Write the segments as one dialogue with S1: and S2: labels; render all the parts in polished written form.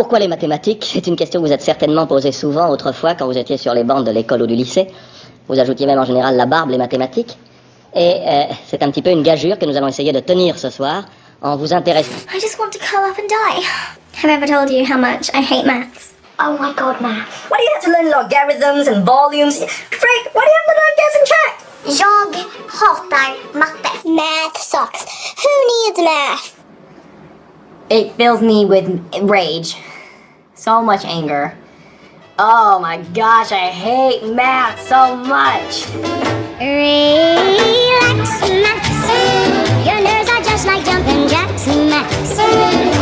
S1: pourquoi les mathématiques? C'est une question que vous êtes certainement posée souvent autrefois quand vous étiez sur les bancs de l'école ou du lycée. Vous ajoutiez même en général la barbe, les mathématiques. Et c'est un petit peu une gageure que nous allons essayer de tenir ce soir en vous intéressant.
S2: I just want to curl up and die. Have I ever told you how much I hate maths? Oh my god, maths.
S3: Why do you have to learn logarithms and volumes? Frank, why do you have to learn gas and track?
S2: Jag hatar matte. Math sucks. Who needs math?
S4: It fills me with rage. So much anger. Oh my gosh, I hate math so much.
S2: Relax, Max. Your nerves are just like jumping jacks, Max.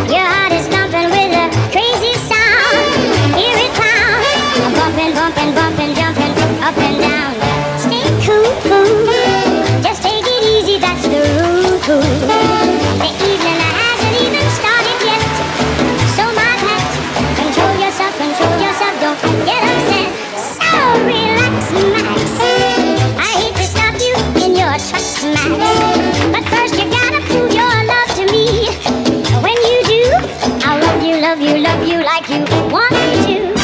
S2: Your heart is thumping with a crazy sound. Hear it pound. Bumping, bumping, bumping, jumping up and down. Stay cool, cool. Just take it easy, that's the rule. The evening hasn't even started yet. So my pet, control yourself, don't get upset. So relax, Max. I hate to stop you in your tracks, Max. But first you gotta prove your love to me. When you do, I'll love you, love you, love you like you want me to.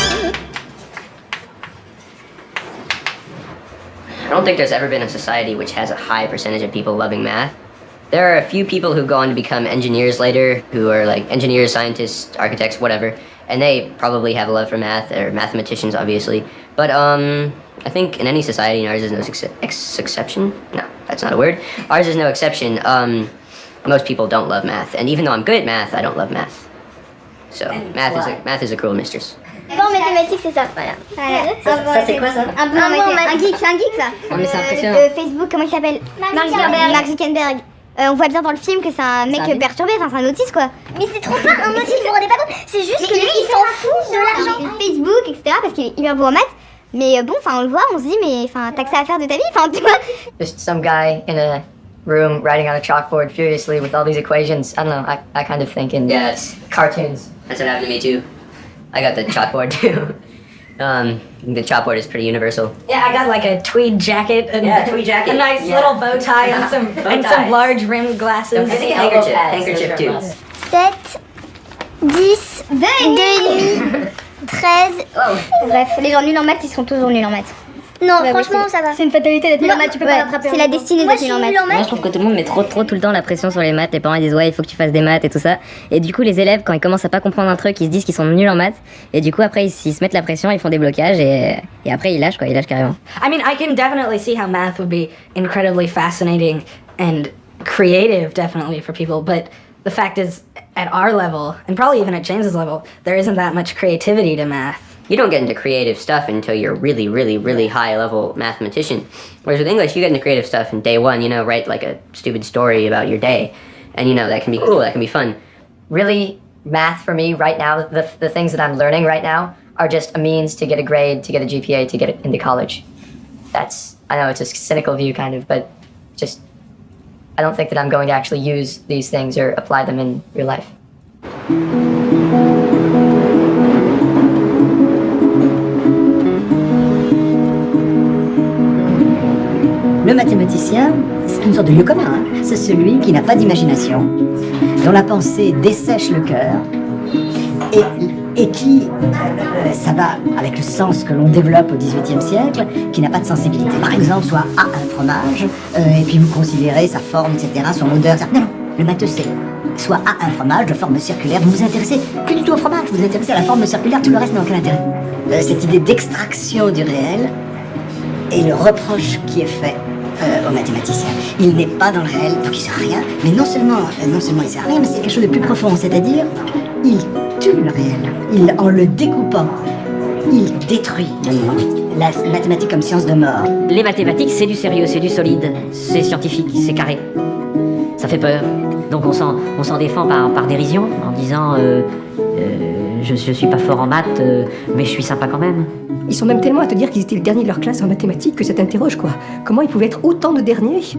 S1: I don't think there's ever been a society which has a high percentage of people loving math. There are a few people who go on to become engineers later, who are like engineers, scientists, architects, whatever, and they probably have a love for math, or mathematicians, obviously. But I think in any society, and ours is no exception. No, that's not a word. Ours is no exception. Most people don't love math, and even though I'm good at math, I don't love math. So math is a cruel mistress.
S2: Bon, mathématiques, c'est ça, voilà.
S3: Ça, c'est quoi, ça?
S2: Un geek, ça.
S1: Oh, mais c'est impressionnant.
S2: Facebook, comment il s'appelle? Mark Zuckerberg. On voit bien dans le film que c'est un mec perturbé, enfin c'est un autiste quoi. Mais c'est trop pas un autiste, vous vous rendez pas compte? C'est juste que lui il s'en fout de l'argent. Facebook, etc. parce qu'il est hyper bon en maths. Mais bon, enfin on le voit, on se dit mais enfin t'as que ça à faire de ta vie, enfin tu vois.
S5: Just some guy in a room writing on a chalkboard furiously with all these equations. I don't know, I kind of think in cartoons.
S1: That's what happened to me too. I got the chalkboard too. The chalkboard is pretty universal.
S3: Yeah, I got like a tweed jacket and
S1: tweed jacket.
S3: a nice little bow tie and some large rimmed glasses.
S1: I think handkerchief too.
S2: 7, 10, 2,5, 13. Bref, les gens nuls en maths, ils sont toujours nuls en maths. Non, franchement, ça va.
S6: C'est une fatalité d'être nul en maths, tu peux pas rattraper.
S2: C'est la destinée d'être nul en maths.
S7: Moi, je trouve que tout le monde met trop tout le temps la pression sur les maths. Les parents ils disent ouais, il faut que tu fasses des maths et tout ça. Et du coup, les élèves, quand ils commencent à pas comprendre un truc, ils se disent qu'ils sont nuls en maths. Et du coup, après, ils se mettent la pression, ils font des blocages et après, ils lâchent carrément.
S6: I mean, I can definitely see how math would be incredibly fascinating and creative, definitely, for people. But the fact is, at our level, and probably even at James's level, there isn't that much creativity to math.
S1: You don't get into creative stuff until you're really, really, really high level mathematician. Whereas with English, you get into creative stuff in day one, write like a stupid story about your day. And that can be cool, that can be fun.
S5: Really, math for me right now, the things that I'm learning right now are just a means to get a grade, to get a GPA, to get it into college. I know it's a cynical view kind of, but just, I don't think that I'm going to actually use these things or apply them in real life.
S8: Le mathématicien, c'est une sorte de lieu commun. Hein. C'est celui qui n'a pas d'imagination, dont la pensée dessèche le cœur, et qui, ça va avec le sens que l'on développe au XVIIIe siècle, qui n'a pas de sensibilité. Par exemple, soit à un fromage, et puis vous considérez sa forme, etc., son odeur, etc. Non, le matheux c'est soit à un fromage de forme circulaire, vous vous intéressez plus du tout au fromage, vous vous intéressez à la forme circulaire, tout le reste n'a aucun intérêt. Cette idée d'extraction du réel est le reproche qui est fait aux mathématiciens. Il n'est pas dans le réel, donc il ne sert à rien, mais non seulement il ne sert à rien, mais c'est quelque chose de plus profond, c'est-à-dire il tue le réel. En le découpant, il détruit la mathématique comme science de mort.
S7: Les mathématiques, c'est du sérieux, c'est du solide, c'est scientifique, c'est carré. Ça fait peur. Donc on s'en défend par dérision, en disant je suis pas fort en maths, mais je suis sympa quand même.
S9: Ils sont même tellement à te dire qu'ils étaient le dernier de leur classe en mathématiques que ça t'interroge quoi. Comment ils pouvaient être autant de derniers?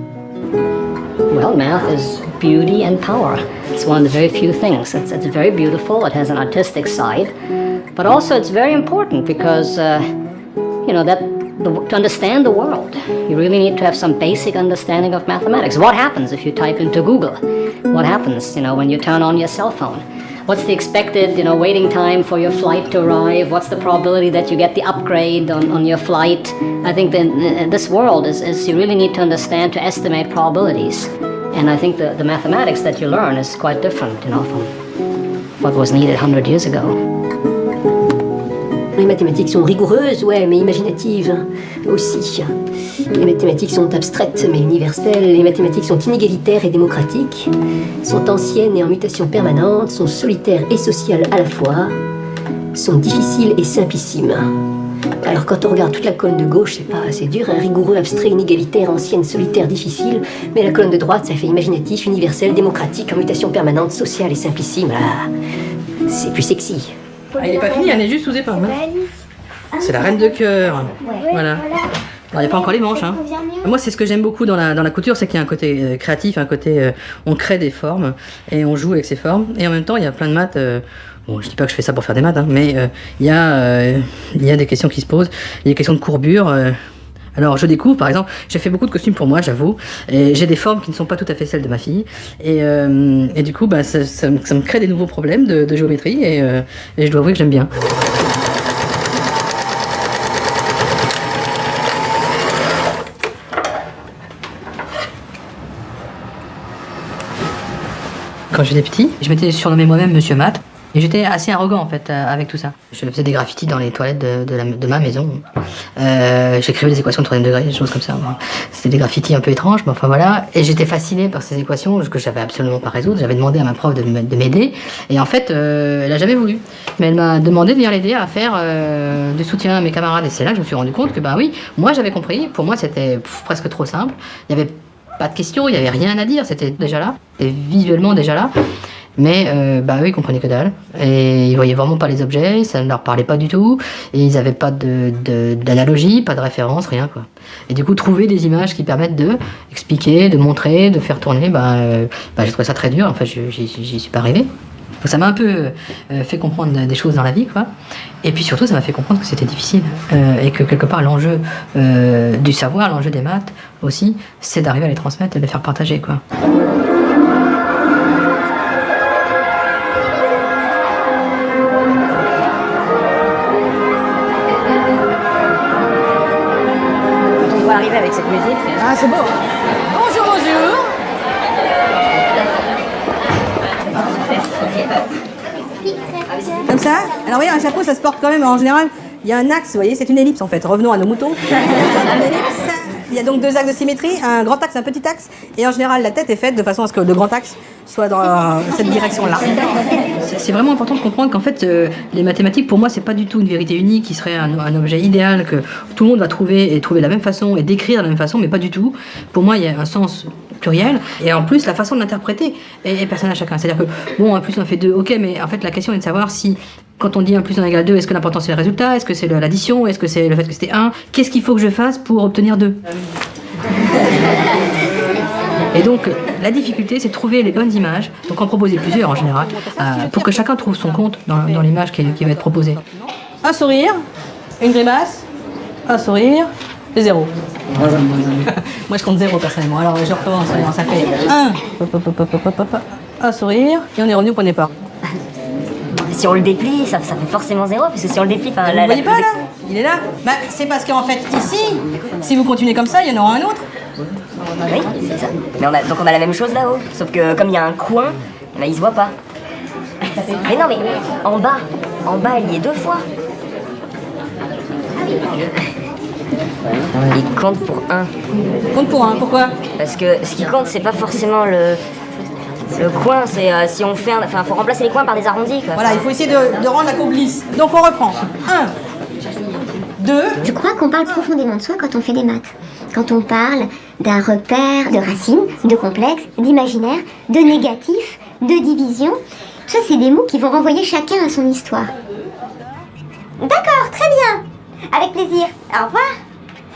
S10: Well, math is beauty and power. It's one of the very few things. It's very beautiful, it has an artistic side, but also it's very important because, to understand the world, you really need to have some basic understanding of mathematics. What happens if you type into Google? What happens, when you turn on your cell phone? what's the expected, waiting time for your flight to arrive? What's the probability that you get the upgrade on your flight? I think that this world is you really need to understand to estimate probabilities. And I think the mathematics that you learn is quite different, from what was needed 100 years ago.
S9: Les mathématiques sont rigoureuses, ouais, mais imaginatives aussi. Les mathématiques sont abstraites mais universelles. Les mathématiques sont inégalitaires et démocratiques, sont anciennes et en mutation permanente, sont solitaires et sociales à la fois, sont difficiles et simplissimes. Alors quand on regarde toute la colonne de gauche, c'est dur, rigoureux, abstrait, inégalitaire, ancienne, solitaire, difficile, mais la colonne de droite, ça fait imaginatif, universel, démocratique, en mutation permanente, sociale et simplissime. Ah, c'est plus sexy.
S6: Ah, il est pas fini, elle est juste sous épingle. C'est la reine de cœur. Voilà. Alors, il n'y a pas encore les manches. Hein. Moi, c'est ce que j'aime beaucoup dans la couture, c'est qu'il y a un côté créatif, un côté on crée des formes et on joue avec ces formes. Et en même temps, il y a plein de maths. Bon, je dis pas que je fais ça pour faire des maths, hein, mais il y a des questions qui se posent. Il y a des questions de courbure. Alors je découvre, par exemple, j'ai fait beaucoup de costumes pour moi, j'avoue, et j'ai des formes qui ne sont pas tout à fait celles de ma fille, et du coup, ça me crée des nouveaux problèmes de géométrie, et je dois avouer que j'aime bien. Quand j'étais petit, je m'étais surnommé moi-même Monsieur Math. Et j'étais assez arrogant en fait avec tout ça. Je faisais des graffitis dans les toilettes de ma maison. J'écrivais des équations de troisième degré, des choses comme ça. C'était des graffitis un peu étranges, mais enfin voilà. Et j'étais fasciné par ces équations que j'avais absolument pas résoudre. J'avais demandé à ma prof de m'aider. Et en fait, elle a jamais voulu. Mais elle m'a demandé de venir l'aider à faire du soutien à mes camarades. Et c'est là que je me suis rendu compte que oui, moi j'avais compris. Pour moi c'était presque trop simple. Il n'y avait pas de questions, il n'y avait rien à dire. C'était déjà là. Et visuellement déjà là. Mais eux ils comprenaient que dalle et ils voyaient vraiment pas les objets, ça ne leur parlait pas du tout et ils avaient pas d'analogie, pas de référence, rien quoi. Et du coup trouver des images qui permettent de expliquer, de montrer, de faire tourner, j'ai trouvé ça très dur, enfin j'y suis pas arrivé. Donc ça m'a un peu fait comprendre des choses dans la vie quoi. Et puis surtout ça m'a fait comprendre que c'était difficile et que quelque part l'enjeu du savoir, l'enjeu des maths aussi, c'est d'arriver à les transmettre et de les faire partager quoi.
S5: Avec cette musique.
S6: Ah, c'est beau. Bonjour, bonjour. Comme ça. Alors, oui, un chapeau, ça se porte quand même en général. Il y a un axe, vous voyez, c'est une ellipse en fait. Revenons à nos moutons. Une ellipse. Il y a donc deux axes de symétrie, un grand axe, un petit axe. Et en général, la tête est faite de façon à ce que le grand axe soit dans cette direction-là. C'est vraiment important de comprendre qu'en fait, les mathématiques, pour moi, c'est pas du tout une vérité unique qui serait un objet idéal que tout le monde va trouver de la même façon et d'écrire de la même façon, mais pas du tout. Pour moi, il y a un sens pluriel et en plus, la façon de l'interpréter est personnelle à chacun. C'est-à-dire que, bon, 1 plus 1 fait 2, ok, mais en fait, la question est de savoir si, quand on dit 1 plus 1 égale 2, est-ce que l'important c'est le résultat? Est-ce que c'est l'addition? Est-ce que c'est le fait que c'était 1? Qu'est-ce qu'il faut que je fasse pour obtenir 2? Et donc, la difficulté, c'est de trouver les bonnes images, donc en proposer plusieurs en général, pour que chacun trouve son compte dans l'image qui va être proposée. Un sourire, une grimace, un sourire, et 0. Moi, je compte 0 personnellement, alors je recommence, ça fait 1 sourire, et on est revenu au point de départ.
S4: Si on le déplie, ça fait forcément 0, parce que si on le déplie...
S6: Vous voyez pas là? Il est là. C'est parce qu'en fait, ici, si vous continuez comme ça, il y en aura un autre.
S4: Oui, c'est ça. Mais donc on a la même chose là-haut, sauf que comme il y a un coin, il se voit pas. Mais non, mais en bas, il y est 2 fois. Il compte pour 1.
S6: Compte pour 1, pourquoi?
S4: Parce que ce qui compte, c'est pas forcément le coin, c'est si on fait... Enfin, faut remplacer les coins par des arrondis, quoi.
S6: Voilà, il faut essayer de rendre la courbe lisse. Donc on reprend. 1, 2...
S2: Je crois qu'on parle profondément de soi quand on fait des maths. Quand on parle d'un repère de racines, de complexes, d'imaginaire, de négatif, de division. Tout ça, c'est des mots qui vont renvoyer chacun à son histoire. D'accord, très bien. Avec plaisir. Au revoir.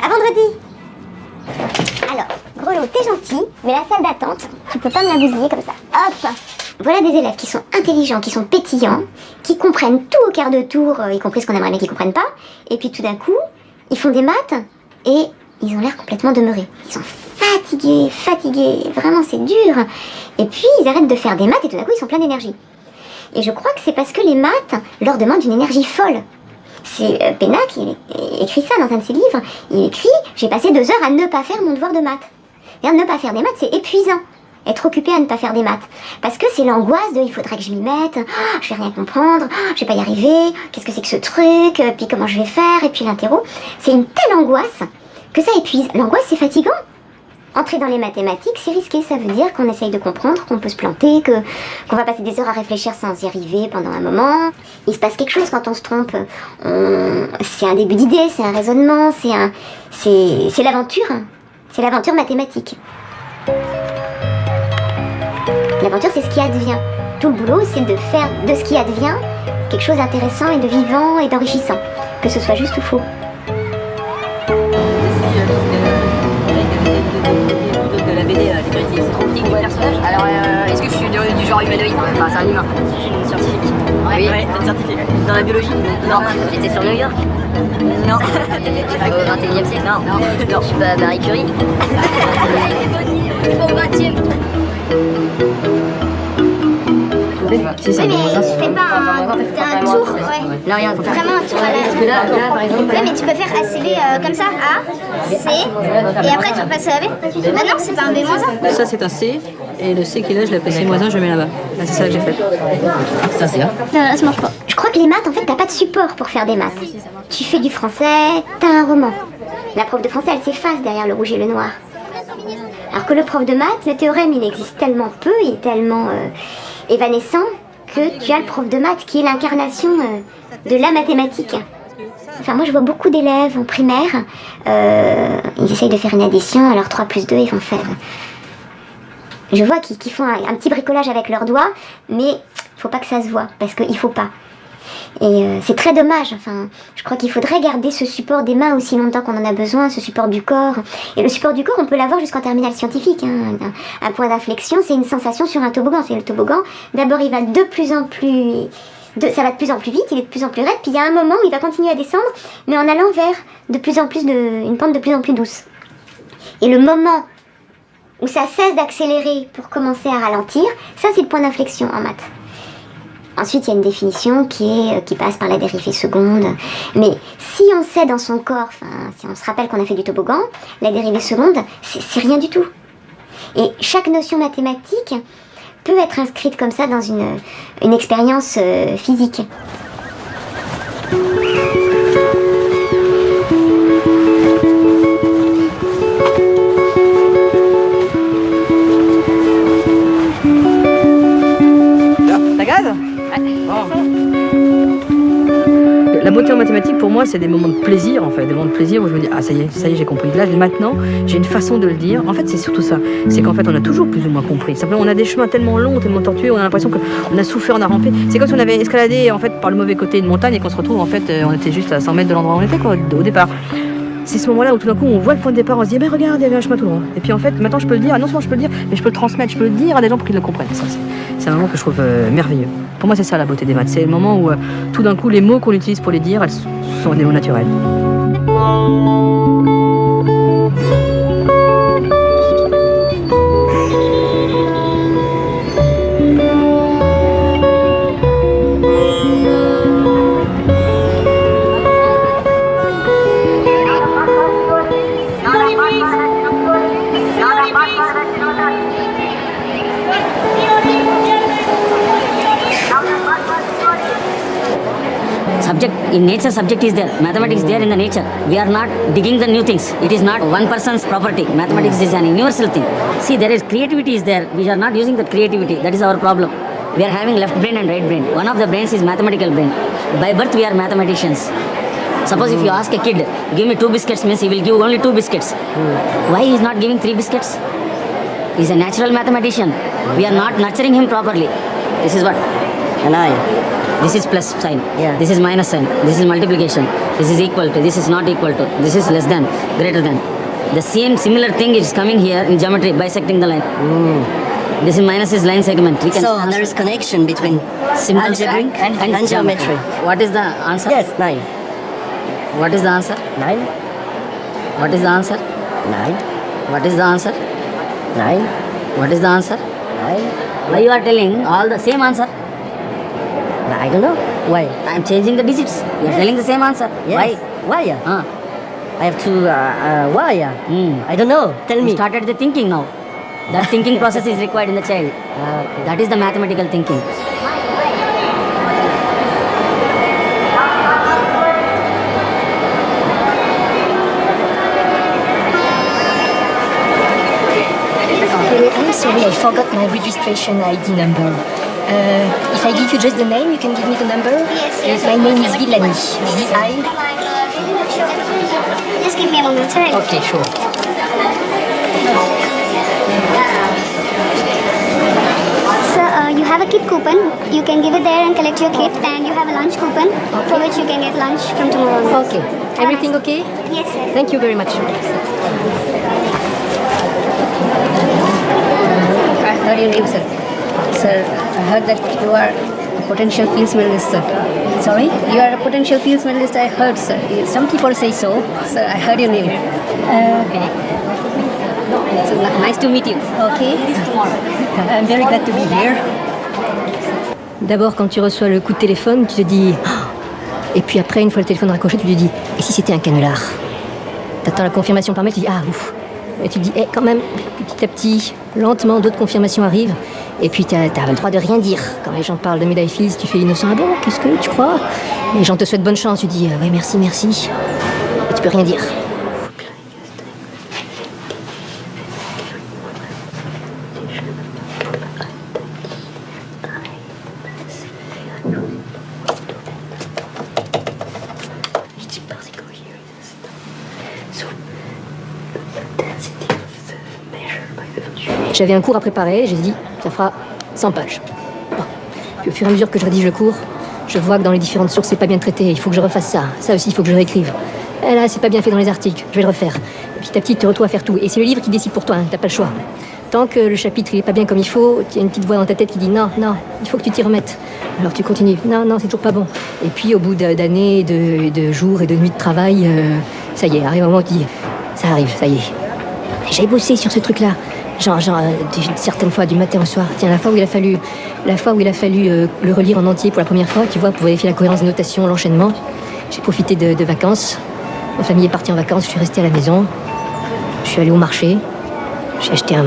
S2: À vendredi. Alors, Grelot, t'es gentil, mais la salle d'attente, tu peux pas me la bousiller comme ça. Hop. Voilà des élèves qui sont intelligents, qui sont pétillants, qui comprennent tout au quart de tour, y compris ce qu'on aimerait bien qu'ils comprennent pas. Et puis tout d'un coup, ils font des maths et ils ont l'air complètement demeurés. Ils sont fatigués, vraiment c'est dur. Et puis ils arrêtent de faire des maths et tout d'un coup ils sont pleins d'énergie. Et je crois que c'est parce que les maths leur demandent une énergie folle. C'est Pénac, il écrit ça dans un de ses livres. Il écrit « J'ai passé 2 heures à ne pas faire mon devoir de maths ». Et ne pas faire des maths, c'est épuisant. Être occupé à ne pas faire des maths. Parce que c'est l'angoisse de « il faudrait que je m'y mette, je vais rien comprendre, je vais pas y arriver, qu'est-ce que c'est que ce truc, puis comment je vais faire, et puis l'interro ». C'est une telle angoisse que ça épuise. L'angoisse, c'est fatigant. Entrer dans les mathématiques, c'est risqué. Ça veut dire qu'on essaye de comprendre, qu'on peut se planter, qu'on va passer des heures à réfléchir sans y arriver pendant un moment. Il se passe quelque chose quand on se trompe. C'est un début d'idée, c'est un raisonnement, c'est l'aventure. C'est l'aventure mathématique. L'aventure, c'est ce qui advient. Tout le boulot, c'est de faire de ce qui advient quelque chose d'intéressant et de vivant et d'enrichissant. Que ce soit juste ou faux.
S7: De la BD, c'est trop petit du personnage. Alors, est-ce que je suis du genre humanoïde? Enfin, c'est un humain. Je suis une scientifique. Oui, t'es une scientifique. Dans la biologie? Non. J'étais sur New York? Non. Au 21e siècle? Non. Je suis pas Marie Curie. Au 20e.
S2: Si, mais fais pas un tour, ouais.
S7: Là, rien.
S2: Vraiment un tour à la...
S7: Parce que là, par exemple...
S2: Ouais, mais tu peux faire ACB comme ça, A, C, et après tu repasses à la B. Ah non, c'est pas un B-1.
S11: Ça, c'est un C, et le C qui est là, je l'appelle C-1, je le mets là-bas. Là, c'est ça que j'ai fait.
S7: Ça, c'est là.
S2: Non, là, ça marche pas. Je crois que les maths, en fait, t'as pas de support pour faire des maths. Tu fais du français, t'as un roman. La prof de français, elle s'efface derrière le rouge et le noir. Alors que le prof de maths, le théorème, il existe tellement peu, il est tellement évanescent, que tu as le prof de maths qui est l'incarnation de la mathématique. Enfin, moi, je vois beaucoup d'élèves en primaire, ils essayent de faire une addition, alors 3 plus 2, ils vont faire... Je vois qu'ils font un petit bricolage avec leurs doigts, mais faut pas que ça se voit, parce qu'il faut pas. Et c'est très dommage, enfin, je crois qu'il faudrait garder ce support des mains aussi longtemps qu'on en a besoin, ce support du corps. Et le support du corps, on peut l'avoir jusqu'en terminale scientifique. Hein. Un point d'inflexion, c'est une sensation sur un toboggan. C'est le toboggan, d'abord il va de plus en plus... ça va de plus en plus vite, il est de plus en plus raide, puis il y a un moment où il va continuer à descendre, mais en allant vers une pente de plus en plus douce. Et le moment où ça cesse d'accélérer pour commencer à ralentir, ça c'est le point d'inflexion en maths. Ensuite, il y a une définition qui passe par la dérivée seconde. Mais si on sait dans son corps, si on se rappelle qu'on a fait du toboggan, la dérivée seconde, c'est rien du tout. Et chaque notion mathématique peut être inscrite comme ça dans une expérience physique.
S11: Ça gaz? La beauté en mathématiques, pour moi, c'est des moments de plaisir, en fait. Des moments de plaisir où je me dis, ah, ça y est, j'ai compris. Là, maintenant, j'ai une façon de le dire. En fait, c'est surtout ça. C'est qu'en fait, on a toujours plus ou moins compris. Simplement, on a des chemins tellement longs, tellement tortueux, on a l'impression qu'on a souffert, on a rampé. C'est comme si on avait escaladé, en fait, par le mauvais côté d'une montagne et qu'on se retrouve, en fait, on était juste à 100 mètres de l'endroit où on était, quoi, au départ. C'est ce moment-là où tout d'un coup on voit le point de départ, on se dit mais regarde, il y avait un chemin tout droit. Et puis en fait maintenant je peux le dire, non seulement je peux le dire, mais je peux le transmettre, je peux le dire à des gens pour qu'ils le comprennent. Ça, c'est un moment que je trouve merveilleux. Pour moi c'est ça la beauté des maths, c'est le moment où tout d'un coup les mots qu'on utilise pour les dire, elles sont des mots naturels.
S7: Subject in nature, subject is there. Mathematics is there in the nature. We are not digging the new things. It is not one person's property. Mathematics is an universal thing. See, there is creativity is there. We are not using that creativity. That is our problem. We are having left brain and right brain. One of the brains is mathematical brain. By birth, we are mathematicians. Suppose if you ask a kid, give me 2 biscuits, means he will give only 2 biscuits. Why he is not giving 3 biscuits? He is a natural mathematician. We are not nurturing him properly. This is what? An I. This is plus sign. Yeah. This is minus sign. This is multiplication. This is equal to. This is not equal to. This is less than, greater than. The same similar thing is coming here in geometry, bisecting the line. This is minus is line segment. We can
S3: So there is connection between algebraic and geometry.
S7: What is the answer?
S3: Yes, 9.
S7: What is the answer?
S3: 9.
S7: What is the answer?
S3: 9.
S7: What is the answer?
S3: 9.
S7: What is the answer?
S3: 9.
S7: Why you are telling all the same answer? I don't know. Why?
S4: I'm changing the digits. You're telling the same answer.
S7: Yes. Why? I have to, why? I don't know. Tell
S4: You
S7: me.
S4: started the thinking now. That thinking process is required in the child. That is the mathematical thinking.
S9: I'm sorry, I forgot my registration ID number. If I give you just the name, you can give me the number?
S2: Yes.
S9: My name is Villani. V-I.
S2: Just give me a moment, alright?
S9: Okay, sure.
S2: So, you have a kit coupon. You can give it there and collect your kit. And you have a lunch coupon for which you can get lunch from tomorrow onwards.
S9: Okay. Everything okay?
S2: Yes, sir.
S9: Thank you very much. I heard your name, sir. Sir, I heard that you are a potential fields medalist, sir. Sorry? You are a potential fields medalist, I heard, sir. Some people say so. Sir, I heard your name. Okay. So, nice to meet you. Okay. I'm very glad to be here. D'abord, quand tu reçois le coup de téléphone, tu te dis... Et puis après, une fois le téléphone raccroché, tu te dis... Et si c'était un canular? T'attends la confirmation par mail, tu dis... Ah, ouf. Et tu te dis, quand même, petit à petit, lentement, d'autres confirmations arrivent. Et puis, t'as le droit de rien dire. Quand les gens parlent de médaille Fields, tu fais l'innocent. Ah bon, qu'est-ce que tu crois? Les gens te souhaitent bonne chance. Tu dis, ouais, merci. Et tu peux rien dire. J'avais un cours à préparer, j'ai dit, ça fera 100 pages. Bon. Puis au fur et à mesure que je rédige le cours, je vois que dans les différentes sources, c'est pas bien traité, il faut que je refasse ça. Ça aussi, il faut que je réécrive. Et là, c'est pas bien fait dans les articles, je vais le refaire. Et petit à petit, tu te retrouves à faire tout. Et c'est le livre qui décide pour toi, hein, t'as pas le choix. Tant que le chapitre il est pas bien comme il faut, il y a une petite voix dans ta tête qui dit non, il faut que tu t'y remettes. Alors tu continues, non, c'est toujours pas bon. Et puis au bout d'années, de jours et de nuits de travail, ça y est, arrive un moment où tu dis, ça arrive, ça y est. J'ai bossé sur ce truc-là. Certaines fois du matin au soir. Tiens, la fois où il a fallu le relire en entier pour la première fois, tu vois, pour vérifier la cohérence des notations, l'enchaînement. J'ai profité de vacances. Ma famille est partie en vacances, je suis restée à la maison. Je suis allée au marché. J'ai acheté un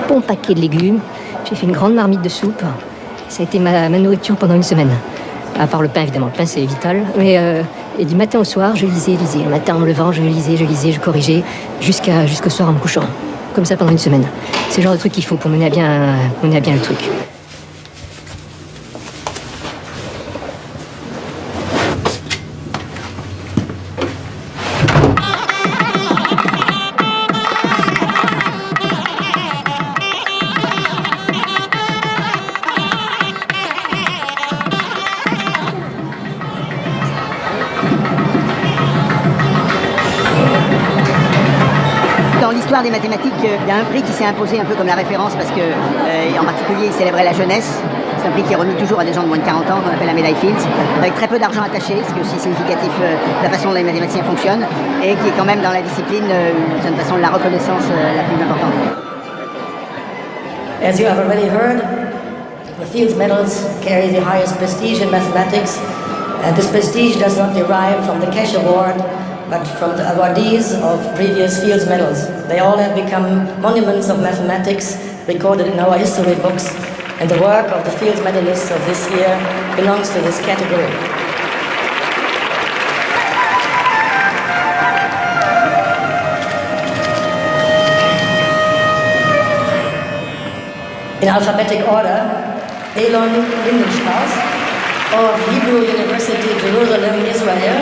S9: bon paquet de légumes. J'ai fait une grande marmite de soupe. Ça a été ma nourriture pendant une semaine. À part le pain, évidemment. Le pain, c'est vital. Mais et du matin au soir, je lisais. Le matin, en me levant, je lisais, je corrigeais, jusqu'au soir en me couchant. Comme ça pendant une semaine. C'est le genre de truc qu'il faut pour mener à bien le truc.
S8: Dans l'histoire des mathématiques, il y a un prix qui s'est imposé un peu comme la référence parce que, en particulier, il célébrait la jeunesse. C'est un prix qui est remis toujours à des gens de moins de 40 ans, qu'on appelle la médaille Fields, avec très peu d'argent attaché, ce qui est aussi significatif de la façon dont les mathématiciens fonctionnent, et qui est quand même dans la discipline, d'une certaine façon, la reconnaissance la plus importante.
S12: As you have already heard, the Fields medals carry the highest prestige in mathematics, and this prestige does not derive from the cash award, but from the awardees of previous Fields medals. They all have become monuments of mathematics recorded in our history books, and the work of the Fields medalists of this year belongs to this category. In alphabetic order, Elon Lindenstrauss of Hebrew University, Jerusalem, Israel,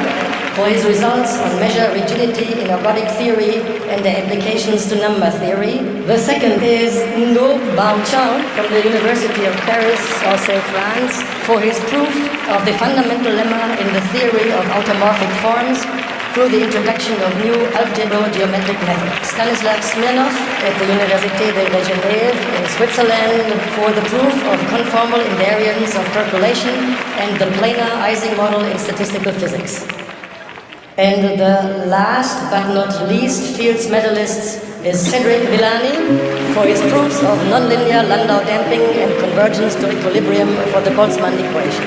S12: for his results on measure rigidity in ergodic theory and their implications to number theory. The second is Ngo Baochang from the University of Paris, also France, for his proof of the fundamental lemma in the theory of automorphic forms through the introduction of new algebro-geometric methods. Stanislav Smirnov at the Université de Genève in Switzerland for the proof of conformal invariance of percolation and the planar Ising model in statistical physics. And the last but not least Fields medalist is Cedric Villani for his proofs of nonlinear Landau damping and convergence to equilibrium for the Boltzmann equation.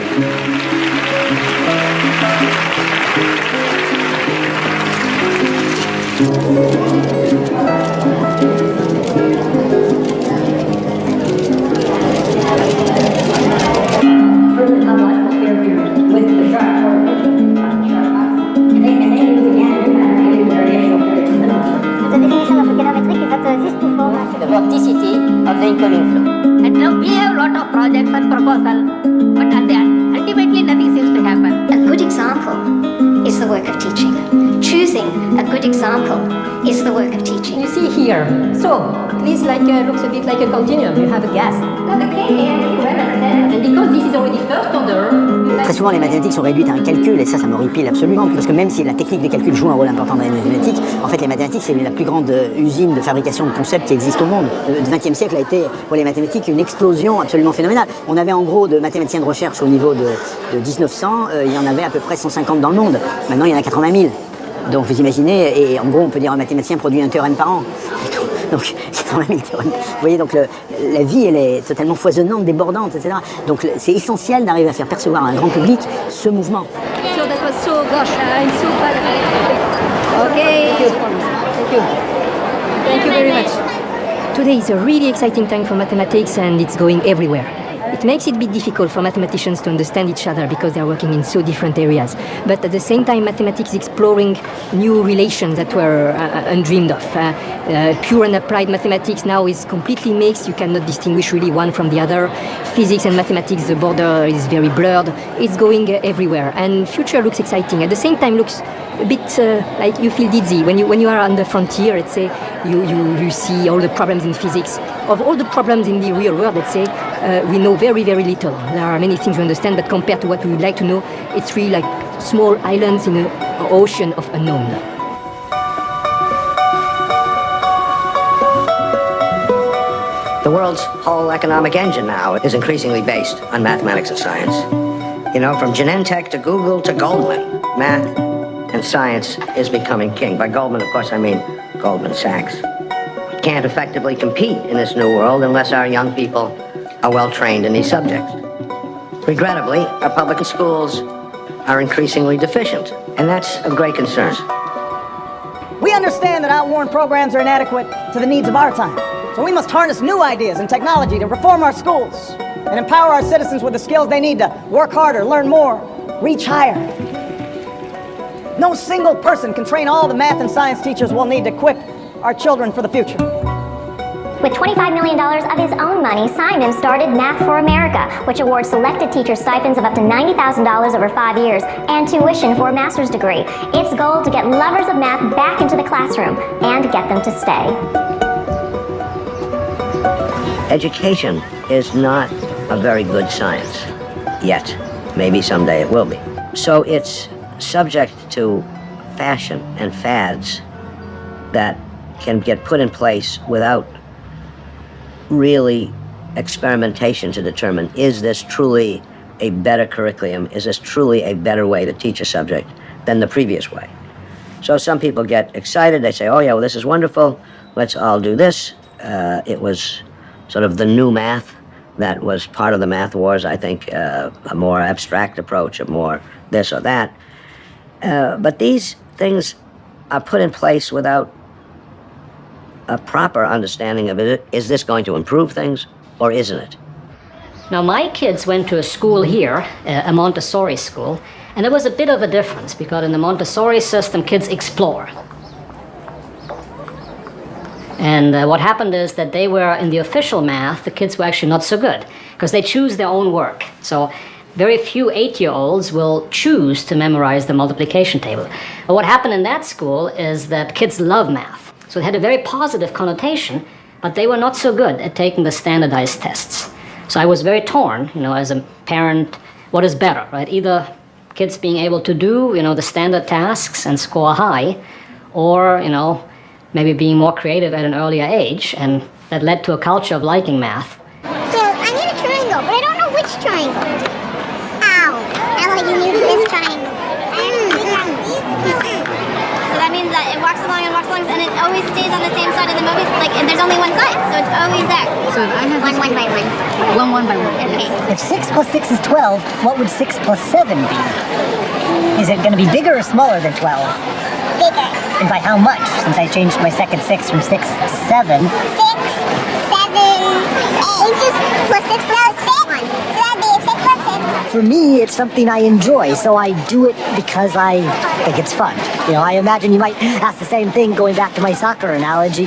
S9: The vorticity of the incoming flow.
S13: And now we have a lot of projects and proposals, but at the end, ultimately nothing seems to happen.
S2: A good example is the work of teaching. Choosing a good example is the work of teaching.
S9: You see here, so this looks a bit like a continuum. You have a gas. And because this is already first order,
S8: Très souvent, les mathématiques sont réduites à un calcul, et ça m'horripile absolument, parce que même si la technique de calcul joue un rôle important dans les mathématiques, en fait, les mathématiques, c'est la plus grande usine de fabrication de concepts qui existe au monde. Le XXe siècle a été, pour les mathématiques, une explosion absolument phénoménale. On avait en gros de mathématiciens de recherche au niveau de 1900, il y en avait à peu près 150 dans le monde. Maintenant, il y en a 80 000. Donc, vous imaginez, et en gros, on peut dire un mathématicien produit un théorème par an. Donc, 80 000 théorèmes. Vous voyez, donc la vie, elle est totalement foisonnante, débordante, etc. Donc, c'est essentiel d'arriver à faire percevoir à un grand public ce mouvement.
S9: So that was so, gosh, I'm so bad. Okay. Thank you. Thank you very much. Today is a really exciting time for mathematics, and it's going everywhere. It makes it a bit difficult for mathematicians to understand each other because they're working in so different areas. But at the same time, mathematics is exploring new relations that were undreamed of. Pure and applied mathematics now is completely mixed. You cannot distinguish really one from the other. Physics and mathematics, the border is very blurred. It's going everywhere, and future looks exciting. At the same time, looks a bit like you feel dizzy when you are on the frontier. Let's say you see all the problems in physics. Of all the problems in the real world, let's say, we know very, very little. There are many things we understand, but compared to what we would like to know, it's really like small islands in an ocean of unknown.
S14: The world's whole economic engine now is increasingly based on mathematics and science. You know, from Genentech to Google to Goldman, math and science is becoming king. By Goldman, of course, I mean Goldman Sachs. We can't effectively compete in this new world unless our young people are well trained in these subjects. Regrettably, our public schools are increasingly deficient, and that's of great concern.
S15: We understand that outworn programs are inadequate to the needs of our time. So we must harness new ideas and technology to reform our schools and empower our citizens with the skills they need to work harder, learn more, reach higher. No single person can train all the math and science teachers we'll need to equip our children for the future.
S2: With $25 million of his own money, Simon started Math for America, which awards selected teachers stipends of up to $90,000 over 5 years and tuition for a master's degree. Its goal to get lovers of math back into the classroom and get them to stay.
S14: Education is not a very good science yet. Maybe someday it will be. So it's subject to fashion and fads that can get put in place without really experimentation to determine, is this truly a better curriculum? Is this truly a better way to teach a subject than the previous way? So some people get excited. They say, oh yeah, well, this is wonderful. Let's all do this. It was sort of the new math that was part of the math wars. I think a more abstract approach, a more this or that. But these things are put in place without a proper understanding of it. Is this going to improve things or isn't it?
S10: Now, my kids went to a school here, a Montessori school, and there was a bit of a difference because in the Montessori system, kids explore. And what happened is that they were in the official math, the kids were actually not so good because they choose their own work. So very few 8-year-olds will choose to memorize the multiplication table. But what happened in that school is that kids love math. So it had a very positive connotation, but they were not so good at taking the standardized tests. So I was very torn, as a parent, what is better, right? Either kids being able to do, the standard tasks and score high, or, maybe being more creative at an earlier age, and that led to a culture of liking math.
S2: So I need a triangle, but I don't know which triangle. Ow. I like you knew this triangle. along and walks along, and it always stays on the same side of the movie. Like, and there's only one side, so it's always there.
S13: So if I have
S2: One by one.
S13: one by one.
S2: Okay.
S8: If 6 plus 6 is 12, what would 6 plus 7 be? Is it going to be bigger or smaller than 12?
S2: Bigger.
S8: And by how much, since I changed my second 6 from 6 to 7?
S2: 6, 7, 8. Just plus 6 plus 6. So that'd be 6 plus 6.
S8: For me, it's something I enjoy, so I do it because I think it's fun. You know, I imagine you might ask the same thing going back to my soccer analogy.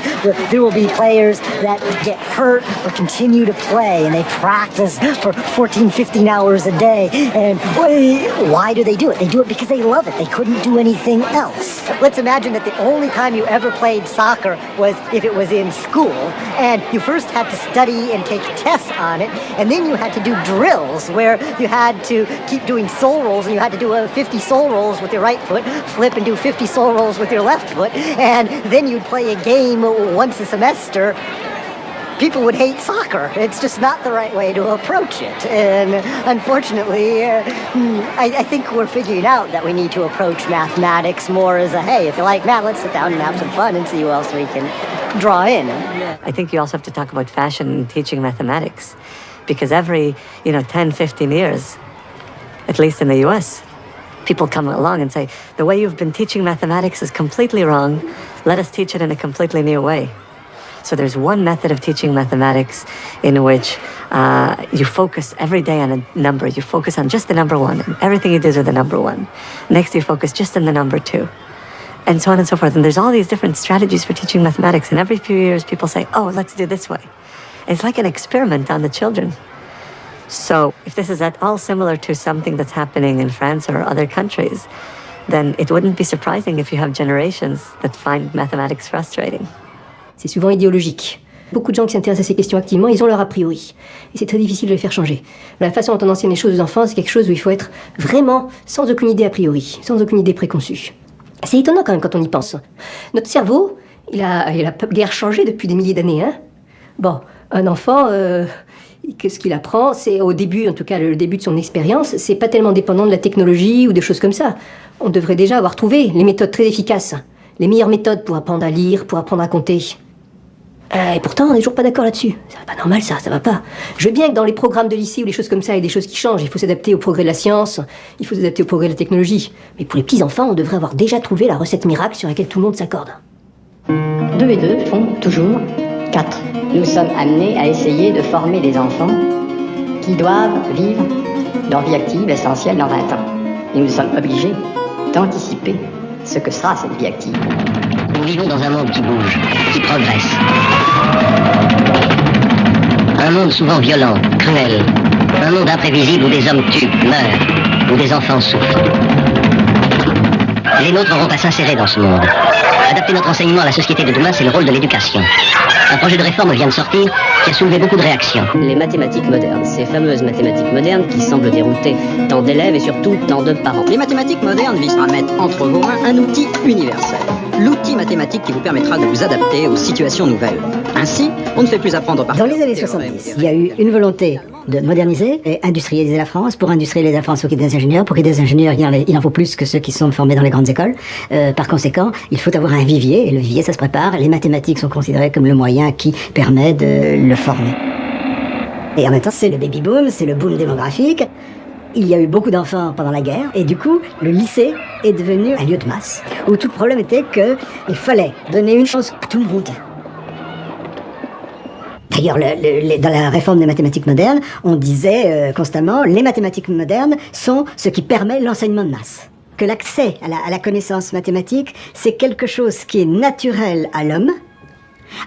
S8: There will be players that get hurt or continue to play, and they practice for 14, 15 hours a day. And why do they do it? They do it because they love it. They couldn't do anything else. Let's imagine that the only time you ever played soccer was if it was in school, and you first had to study and take tests on it, and then you had to do drills where you had to keep doing soul rolls, and you had to do 50 soul rolls with your right foot, flip and do 50 soul rolls with your left foot, and then you'd play a game once a semester. People would hate soccer. It's just not the right way to approach it. And unfortunately, I think we're figuring out that we need to approach mathematics more as a, hey, if you like math, let's sit down and have some fun and see who else we can draw in.
S7: I think you also have to talk about fashion in teaching mathematics, because every 10, 15 years, at least in the US, people come along and say, the way you've been teaching mathematics is completely wrong. Let us teach it in a completely new way. So there's one method of teaching mathematics in which you focus every day on a number. You focus on just the number 1, and everything you do is with the number 1. Next, you focus just on the number 2, and so on and so forth. And there's all these different strategies for teaching mathematics, and every few years people say, oh, let's do this way. It's like an experiment on the children. So if this is at all similar to something that's happening in France or other countries, then it wouldn't be surprising if you have generations that find mathematics frustrating.
S9: C'est souvent idéologique. Beaucoup de gens qui s'intéressent à ces questions activement, ils ont leur a priori. Et c'est très difficile de les faire changer. La façon dont on enseigne les choses aux enfants, c'est quelque chose où il faut être vraiment sans aucune idée a priori, sans aucune idée préconçue. C'est étonnant quand même quand on y pense. Notre cerveau, il a guère changé depuis des milliers d'années. Hein. Bon, un enfant, qu'est-ce qu'il apprend? C'est au début, en tout cas le début de son expérience, c'est pas tellement dépendant de la technologie ou des choses comme ça. On devrait déjà avoir trouvé les méthodes très efficaces, les meilleures méthodes pour apprendre à lire, pour apprendre à compter. Et pourtant, on n'est toujours pas d'accord là-dessus. C'est pas normal ça va pas. Je veux bien que dans les programmes de lycée ou des choses comme ça, il y ait des choses qui changent. Il faut s'adapter au progrès de la science, il faut s'adapter au progrès de la technologie. Mais pour les petits-enfants, on devrait avoir déjà trouvé la recette miracle sur laquelle tout le monde s'accorde.
S10: 2 et 2 font toujours 4. Nous sommes amenés à essayer de former des enfants qui doivent vivre leur vie active essentielle dans 20 ans. Et nous sommes obligés d'anticiper ce que sera cette vie active.
S16: Nous vivons dans un monde qui bouge, qui progresse. Un monde souvent violent, cruel. Un monde imprévisible où des hommes tuent, meurent, où des enfants souffrent. Les nôtres auront à s'insérer dans ce monde. Adapter notre enseignement à la société de demain, c'est le rôle de l'éducation. Un projet de réforme vient de sortir qui a soulevé beaucoup de réactions.
S17: Les mathématiques modernes, ces fameuses mathématiques modernes qui semblent dérouter tant d'élèves et surtout tant de parents.
S18: Les mathématiques modernes visent à mettre entre vos mains un outil universel. L'outil mathématique qui vous permettra de vous adapter aux situations nouvelles. Ainsi, on ne fait plus apprendre par...
S8: Dans les années 70, il y a eu une volonté de moderniser et industrialiser la France. Pour industrialiser la France, il faut qu'il y ait des ingénieurs. Pour qu'il y ait des ingénieurs, il en faut plus que ceux qui sont formés dans les grandes écoles. Par conséquent, il faut avoir un vivier, et le vivier, ça se prépare. Les mathématiques sont considérées comme le moyen qui permet de le former. Et en même temps, c'est le baby-boom, c'est le boom démographique. Il y a eu beaucoup d'enfants pendant la guerre, et du coup, le lycée est devenu un lieu de masse, où tout le problème était qu'il fallait donner une chance à tout le monde. D'ailleurs, dans la réforme des mathématiques modernes, on disait constamment, les mathématiques modernes sont ce qui permet l'enseignement de masse. Que l'accès à la connaissance mathématique, c'est quelque chose qui est naturel à l'homme,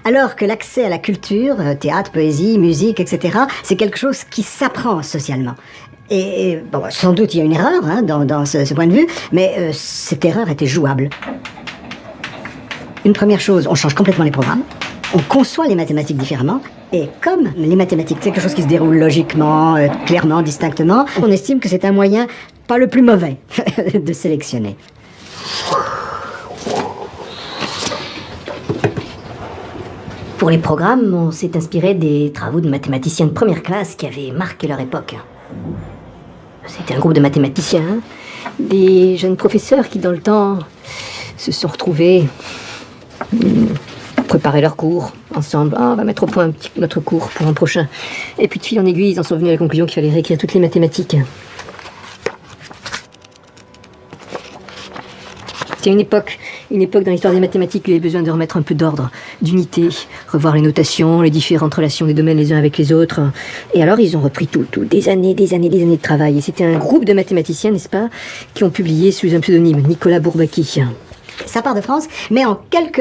S8: alors que l'accès à la culture, théâtre, poésie, musique, etc., c'est quelque chose qui s'apprend socialement. Et bon, sans doute il y a une erreur dans ce point de vue, mais cette erreur était jouable. Une première chose, on change complètement les programmes, on conçoit les mathématiques différemment, et comme les mathématiques, c'est quelque chose qui se déroule logiquement, clairement, distinctement, on estime que c'est un moyen pas le plus mauvais de sélectionner.
S9: Pour les programmes, on s'est inspiré des travaux de mathématiciens de première classe qui avaient marqué leur époque. C'était un groupe de mathématiciens, des jeunes professeurs qui, dans le temps, se sont retrouvés préparer leurs cours ensemble. Ah, on va mettre au point notre cours pour un prochain. Et puis de fil en aiguille, ils en sont venus à la conclusion qu'il fallait réécrire toutes les mathématiques. C'était une époque dans l'histoire des mathématiques où il y avait besoin de remettre un peu d'ordre, d'unité, revoir les notations, les différentes relations des domaines les uns avec les autres. Et alors ils ont repris tout, des années de travail. Et c'était un groupe de mathématiciens, n'est-ce pas, qui ont publié sous un pseudonyme, Nicolas Bourbaki.
S8: Ça part de France, mais en quelques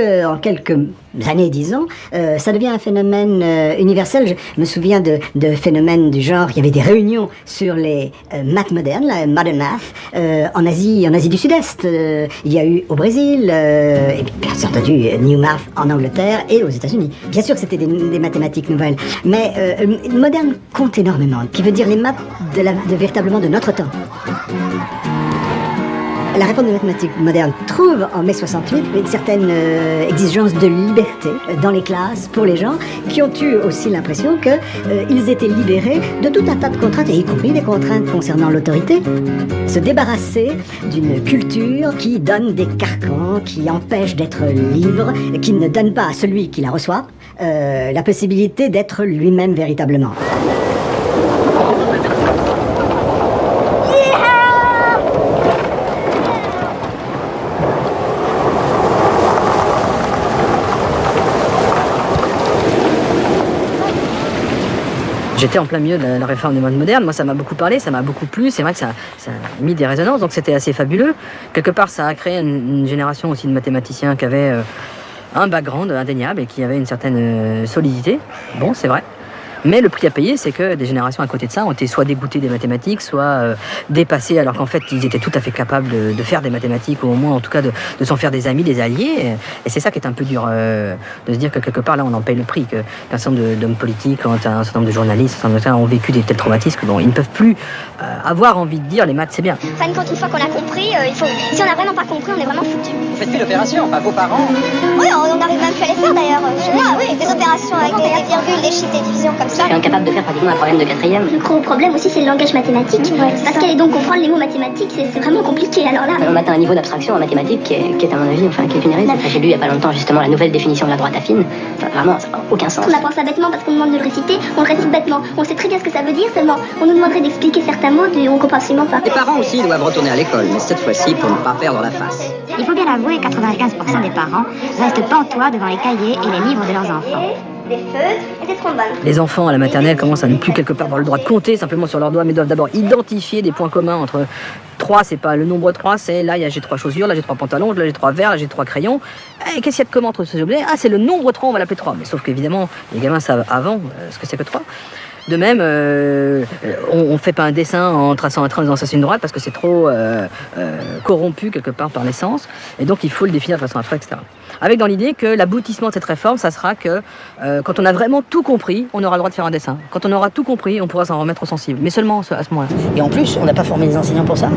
S8: années, disons, ça devient un phénomène universel. Je me souviens de phénomènes du genre, il y avait des réunions sur les maths modernes, la modern math, en Asie du Sud-Est. Il y a eu au Brésil, et bien entendu New Math en Angleterre et aux États-Unis. Bien sûr que c'était des mathématiques nouvelles, mais moderne compte énormément, qui veut dire les maths véritablement de notre temps. La réforme des mathématiques modernes trouve en mai 68 une certaine exigence de liberté dans les classes pour les gens qui ont eu aussi l'impression qu'ils étaient libérés de tout un tas de contraintes, y compris des contraintes concernant l'autorité. Se débarrasser d'une culture qui donne des carcans, qui empêche d'être libre, qui ne donne pas à celui qui la reçoit la possibilité d'être lui-même véritablement.
S11: J'étais en plein milieu de la réforme des maths modernes. Moi, ça m'a beaucoup parlé, ça m'a beaucoup plu. C'est vrai que ça a mis des résonances, donc c'était assez fabuleux. Quelque part, ça a créé une génération aussi de mathématiciens qui avaient un background indéniable et qui avaient une certaine solidité. Bon, c'est vrai. Mais le prix à payer, c'est que des générations à côté de ça ont été soit dégoûtées des mathématiques, soit dépassées, alors qu'en fait, ils étaient tout à fait capables de faire des mathématiques, ou au moins, en tout cas, de s'en faire des amis, des alliés. Et c'est ça qui est un peu dur, de se dire que quelque part, là, on en paye le prix, qu'un certain nombre d'hommes politiques, un certain nombre de journalistes, un certain nombre ont vécu des tels traumatismes que bon, ils ne peuvent plus avoir envie de dire les maths, c'est bien.
S2: Enfin, une fois qu'on a compris, si on n'a vraiment pas compris, on est vraiment foutu.
S18: Vous faites plus d'opérations, pas vos parents.
S2: Oui, on arrive même plus à les faire d'ailleurs. Chez moi, oui, des opérations avec des virgules, des chiffres, des divisions comme ça.
S17: Je suis incapable de faire pratiquement un problème de quatrième.
S2: Le gros problème aussi, c'est le langage mathématique. Parce qu'aller donc comprendre les mots mathématiques, c'est vraiment compliqué. Alors là,
S17: on atteint un niveau d'abstraction en mathématiques qui est à mon avis, qui est funériste. J'ai lu il y a pas longtemps justement la nouvelle définition de la droite affine. Enfin, vraiment, ça n'a aucun sens.
S2: On apprend ça bêtement parce qu'on nous demande de le réciter. On le récite bêtement. On sait très bien ce que ça veut dire, seulement on nous demanderait d'expliquer certains mots et on comprend absolument pas.
S18: Les parents aussi doivent retourner à l'école, mais cette fois-ci pour ne pas perdre la face.
S2: Il faut bien l'avouer, 95% des parents restent pantois devant les cahiers et les livres de leurs enfants. Des feutres et des trombones.
S11: Les enfants à la maternelle commencent à ne plus quelque part avoir le droit de compter simplement sur leurs doigts, mais doivent d'abord identifier des points communs entre 3, c'est pas le nombre 3, c'est là j'ai 3 chaussures, là j'ai 3 pantalons, là j'ai 3 verres, là j'ai 3 crayons. Et qu'est-ce qu'il y a de commun entre ces objets? Ah, c'est le nombre 3, on va l'appeler 3. Mais sauf qu'évidemment, les gamins savent avant ce que c'est que 3. De même, on ne fait pas un dessin en traçant un train dans une droite parce que c'est trop corrompu quelque part par l'essence. Et donc il faut le définir de façon abstraite, etc. Avec dans l'idée que l'aboutissement de cette réforme, ça sera que quand on a vraiment tout compris, on aura le droit de faire un dessin. Quand on aura tout compris, on pourra s'en remettre au sensible. Mais seulement à ce moment-là.
S8: Et en plus, on n'a pas formé les enseignants pour ça.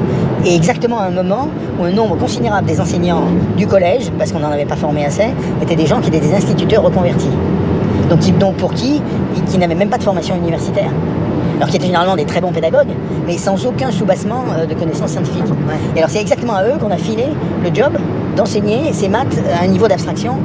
S8: Et exactement à un moment où un nombre considérable des enseignants du collège, parce qu'on n'en avait pas formé assez, étaient des gens qui étaient des instituteurs reconvertis. Donc pour qui n'avaient même pas de formation universitaire. Alors qui étaient généralement des très bons pédagogues, mais sans aucun soubassement de connaissances scientifiques. Et alors c'est exactement à eux qu'on a filé le job d'enseigner ces maths à un niveau d'abstraction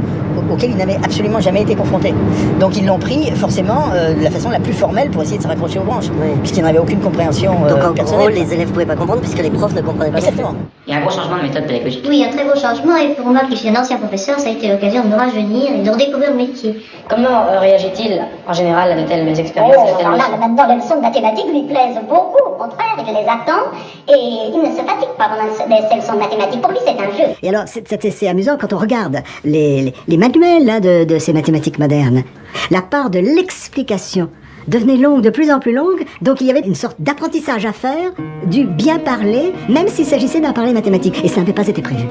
S8: auquel ils n'avaient absolument jamais été confrontés. Donc ils l'ont pris forcément de la façon la plus formelle pour essayer de se raccrocher aux branches, puisqu'ils n'avaient aucune compréhension
S17: Donc en
S8: personnelle.
S17: gros, les élèves ne pouvaient pas comprendre puisque les profs ne comprenaient pas.
S8: Exactement.
S17: Il y a un gros changement de méthode pédagogique.
S2: Oui, un très gros changement, et pour moi, qui suis un ancien professeur, ça a été l'occasion de me rajeunir et de redécouvrir le métier.
S17: Comment réagit-il en général à de telles expériences?
S2: Alors là, maintenant, les leçons de mathématiques lui plaisent beaucoup, au contraire, il les attend, et il ne se fatigue pas pendant ces leçons de mathématiques. Pour lui, c'est un jeu.
S8: Et alors, c'est amusant quand on regarde les manuels là, de ces mathématiques modernes. La part de l'explication devenait longue, de plus en plus longue, donc il y avait une sorte d'apprentissage à faire, du bien parler, même s'il s'agissait d'un parler mathématique. Et ça n'avait pas été prévu.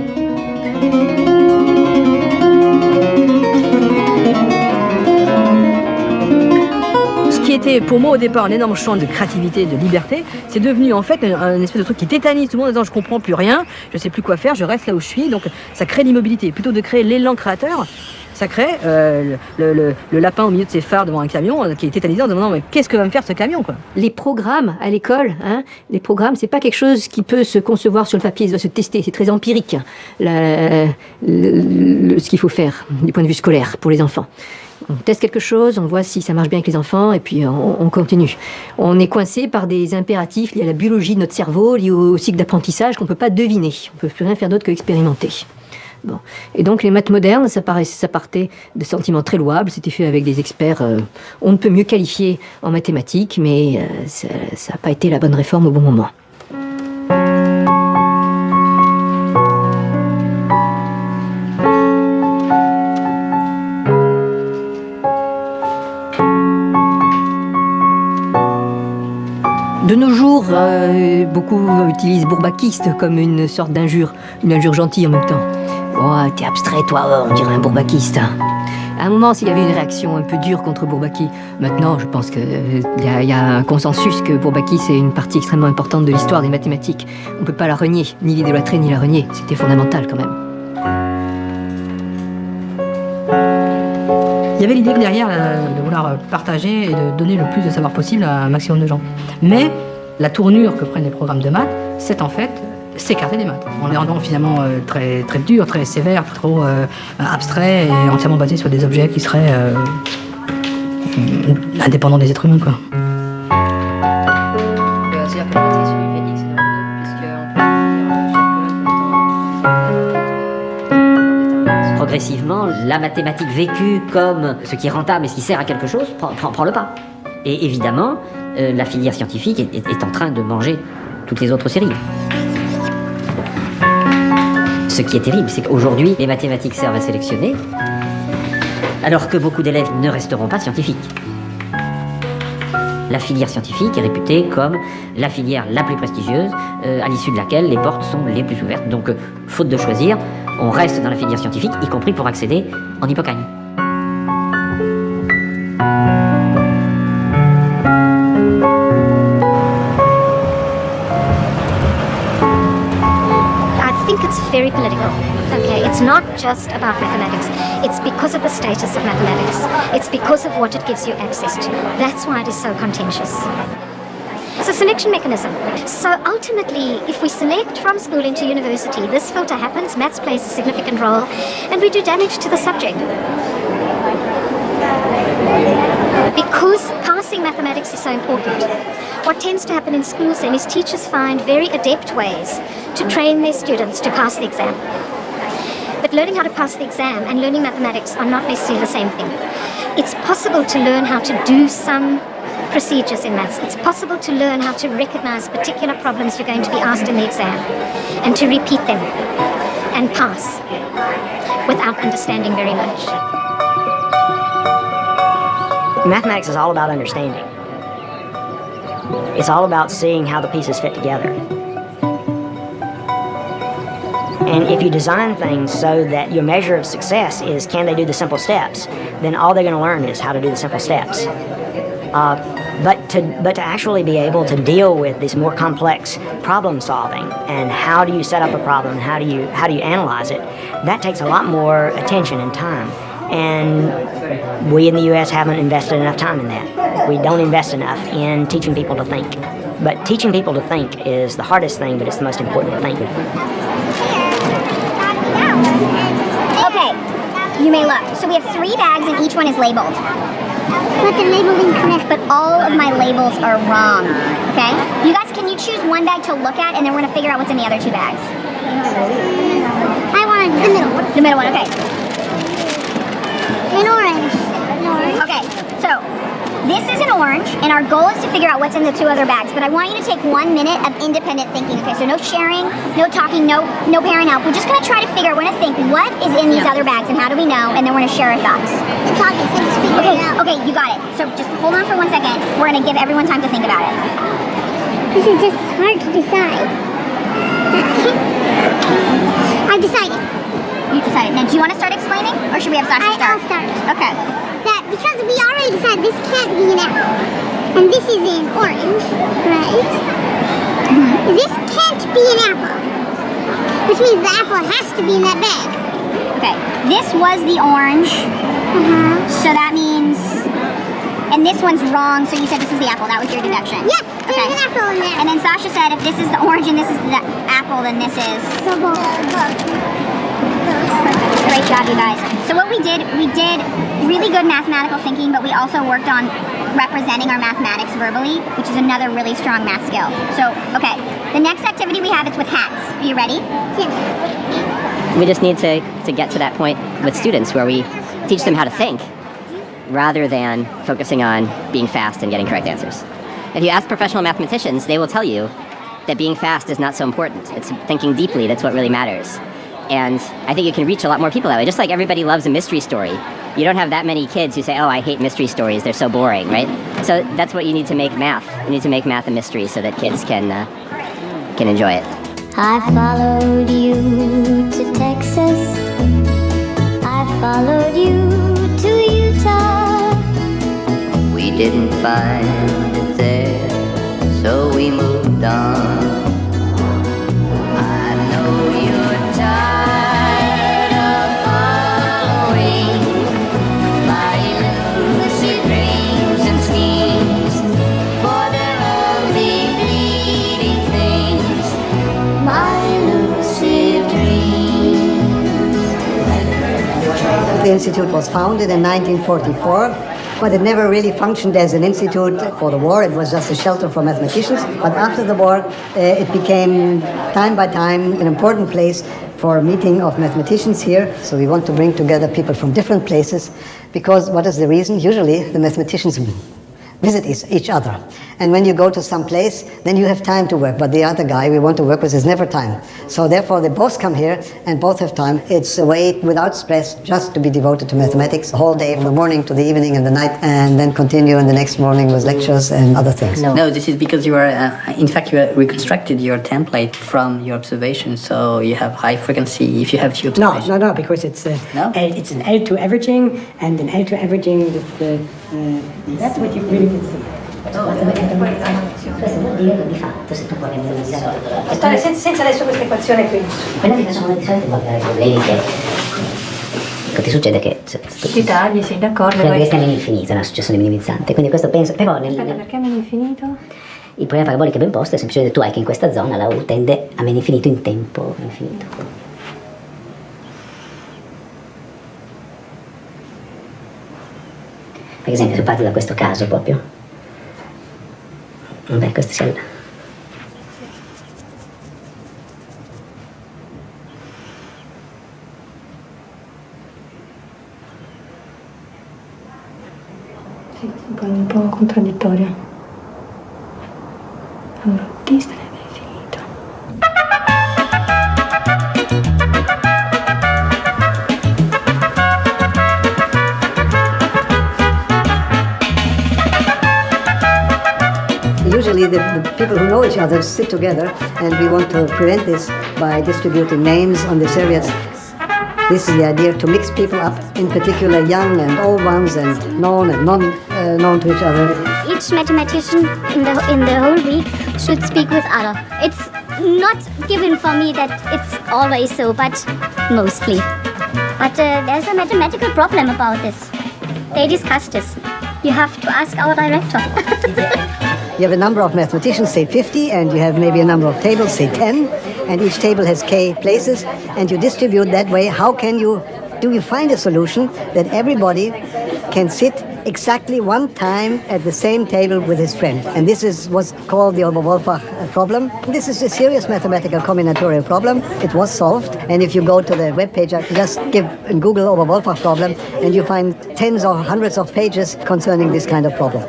S11: Ce qui était pour moi au départ un énorme champ de créativité, de liberté, c'est devenu en fait un espèce de truc qui tétanise tout le monde en disant je comprends plus rien, je sais plus quoi faire, je reste là où je suis, donc ça crée l'immobilité. Plutôt de créer l'élan créateur, Ça crée le lapin au milieu de ses phares devant un camion qui est tétanisé en se demandant mais qu'est-ce que va me faire ce camion quoi.
S9: Les programmes à l'école, les programmes, c'est pas quelque chose qui peut se concevoir sur le papier, ça doit se tester, c'est très empirique, ce qu'il faut faire du point de vue scolaire pour les enfants. On teste quelque chose, on voit si ça marche bien avec les enfants, et puis on continue. On est coincé par des impératifs liés à la biologie de notre cerveau, liés au cycle d'apprentissage qu'on ne peut pas deviner. On ne peut plus rien faire d'autre que expérimenter. Bon. Et donc les maths modernes, ça partait de sentiments très louables, c'était fait avec des experts on ne peut mieux qualifier en mathématiques, mais ça n'a pas été la bonne réforme au bon moment. De nos jours, beaucoup utilisent bourbakiste comme une sorte d'injure, une injure gentille en même temps. Oh, t'es abstrait, toi, on dirait un bourbakiste. À un moment, il y avait une réaction un peu dure contre Bourbaki. Maintenant, je pense qu'il y a un consensus que Bourbaki, c'est une partie extrêmement importante de l'histoire des mathématiques. On ne peut pas la renier, ni l'idolâtrer, ni la renier. C'était fondamental quand même.
S11: Il y avait l'idée que derrière de vouloir partager et de donner le plus de savoir possible à un maximum de gens. Mais la tournure que prennent les programmes de maths, c'est en fait s'écarter des maths, en les rendant finalement très, très durs, très sévères, trop abstraits et entièrement basés sur des objets qui seraient indépendants des êtres humains, quoi.
S5: C'est la problématique sur Félix,
S7: Progressivement, la mathématique vécue comme ce qui est rentable et ce qui sert à quelque chose prend le pas. Et évidemment, la filière scientifique est en train de manger toutes les autres séries. Ce qui est terrible, c'est qu'aujourd'hui, les mathématiques servent à sélectionner, alors que beaucoup d'élèves ne resteront pas scientifiques. La filière scientifique est réputée comme la filière la plus prestigieuse, à l'issue de laquelle les portes sont les plus ouvertes. Donc, faute de choisir, on reste dans la filière scientifique, y compris pour accéder en Hippocagne.
S2: I think it's very political. Okay, it's not just about mathematics. It's because of the status of mathematics. It's because of what it gives you access to. That's why it is so contentious. It's a selection mechanism. So ultimately, if we select from school into university, this filter happens, maths plays a significant role, and we do damage to the subject. Because passing mathematics is so important, what tends to happen in schools then is teachers find very adept ways to train their students to pass the exam. But learning how to pass the exam and learning mathematics are not necessarily the same thing. It's possible to learn how to do some procedures in maths. It's possible to learn how to recognize particular problems you're going to be asked in the exam and to repeat them and pass without understanding very much.
S19: Mathematics is all about understanding. It's all about seeing how the pieces fit together. And if you design things so that your measure of success is can they do the simple steps, then all they're going to learn is how to do the simple steps. But to actually be able to deal with this more complex problem solving and how do you set up a problem, how do you analyze it, that takes a lot more attention and time. And we in the US haven't invested enough time in that. We don't invest enough in teaching people to think. But teaching people to think is the hardest thing, but it's the most important thing.
S2: Okay, you may look. So we have 3 bags and each one is labeled. But the labeling correct, but all of my labels are wrong. Okay? You guys, can you choose one bag to look at and then we're gonna figure out what's in the other 2 bags? I want the middle one. The middle one, okay. An orange. Okay, so this is an orange, and our goal is to figure out what's in the 2 other bags. But I want you to take 1 minute of independent thinking. Okay, so no sharing, no talking, no pairing up. We're just gonna try to figure out, we're gonna think what is in these other bags and how do we know, and then we're gonna share our thoughts. It's obvious, so just figure it out. Okay, you got it. So just hold on for 1 second. We're gonna give everyone time to think about it. This is just hard to decide. I've decided. You decided. Now, do you want to start explaining, or should we have Sasha start? I'll start. Okay. That because we already decided this can't be an apple, and this is an orange, right? Mm-hmm. This can't be an apple, which means the apple has to be in that bag. Okay, this was the orange. So that means, and this one's wrong. So you said this is the apple. That was your deduction. Yes, there's an apple in there. And then Sasha said if this is the orange and this is the apple, then this is. Great job, you guys. So what we did really good mathematical thinking, but we also worked on representing our mathematics verbally, which is another really strong math skill. So, okay, the next activity we have is with hats. Are you ready? Yes.
S17: We just need to get to that point with students where we teach them how to think rather than focusing on being fast and getting correct answers. If you ask professional mathematicians, they will tell you that being fast is not so important. It's thinking deeply that's what really matters. And I think you can reach a lot more people that way. Just like everybody loves a mystery story. You don't have that many kids who say, oh, I hate mystery stories, they're so boring, right? So that's what you need to make math. You need to make math a mystery so that kids can enjoy it.
S2: I followed you to Texas. I followed you to Utah.
S1: We didn't find it there, so we moved on. I know you're tired of following my elusive dreams and schemes, for they're only fleeting things, my elusive dreams.
S8: The institute was founded in 1944, but it never really functioned as an institute for the war. It was just a shelter for mathematicians. But after the war, it became, time by time, an important place for a meeting of mathematicians here. So we want to bring together people from different places, because what is the reason? Usually the mathematicians visit each other. And when you go to some place, then you have time to work. But the other guy we want to work with has never time. So therefore they both come here and both have time. It's a way without stress just to be devoted to mathematics the whole day, from the morning to the evening and the night, and then continue in the next morning with lectures and other things.
S20: No, this is because you are, in fact, you reconstructed your template from your observation, so you have high frequency if you have few observations.
S21: No, because it's it's an L2 averaging, and an L2 averaging, that's what you really can see.
S7: Questo vuol dire di fatto, se tu puoi memorizzare
S21: senza adesso questa equazione qui.
S7: Quello che facciamo di solito è guardare i problemi che ti succede che
S21: Ti tagli, sei d'accordo.
S7: Cioè, perché stiamo in infinito, è una successione minimizzante. Quindi questo penso, però
S21: Aspetta, perché meno infinito?
S7: il problema parabolico ben posto è semplicemente tu hai che in questa zona la U tende a meno infinito in tempo infinito. Per esempio, se parti da questo caso proprio, beh, questo sia
S21: un po' contraddittorio. Allora, T sarebbe infinito.
S8: Usually the people who know each other sit together, and we want to prevent this by distributing names on these areas. This is the idea, to mix people up, in particular young and old ones, and known and non-known to each other.
S2: Each mathematician in the whole week should speak with other. It's not given for me that it's always so, but mostly. But there's a mathematical problem about this. They discussed this. You have to ask our director.
S8: You have a number of mathematicians, say 50, and you have maybe a number of tables, say 10, and each table has k places, and you distribute that way. How do you find a solution that everybody can sit exactly one time at the same table with his friend? And this is what's called the Oberwolfach problem. This is a serious mathematical combinatorial problem. It was solved, and if you go to the webpage, just Google Oberwolfach problem, and you find tens or hundreds of pages concerning this kind of problem.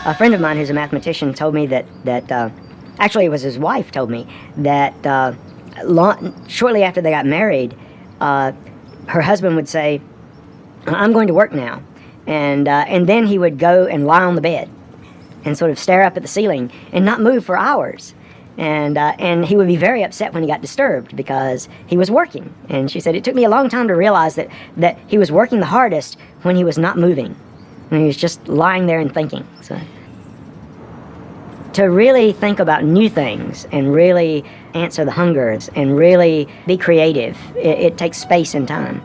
S19: A friend of mine who's a mathematician told me that Actually, it was his wife told me that shortly after they got married, her husband would say, "I'm going to work now," and then he would go and lie on the bed and sort of stare up at the ceiling and not move for hours. And he would be very upset when he got disturbed because he was working. And she said, it took me a long time to realize that he was working the hardest when he was not moving, when he was just lying there and thinking. So, to really think about new things and really answer the hungers and really be creative, it takes space and time.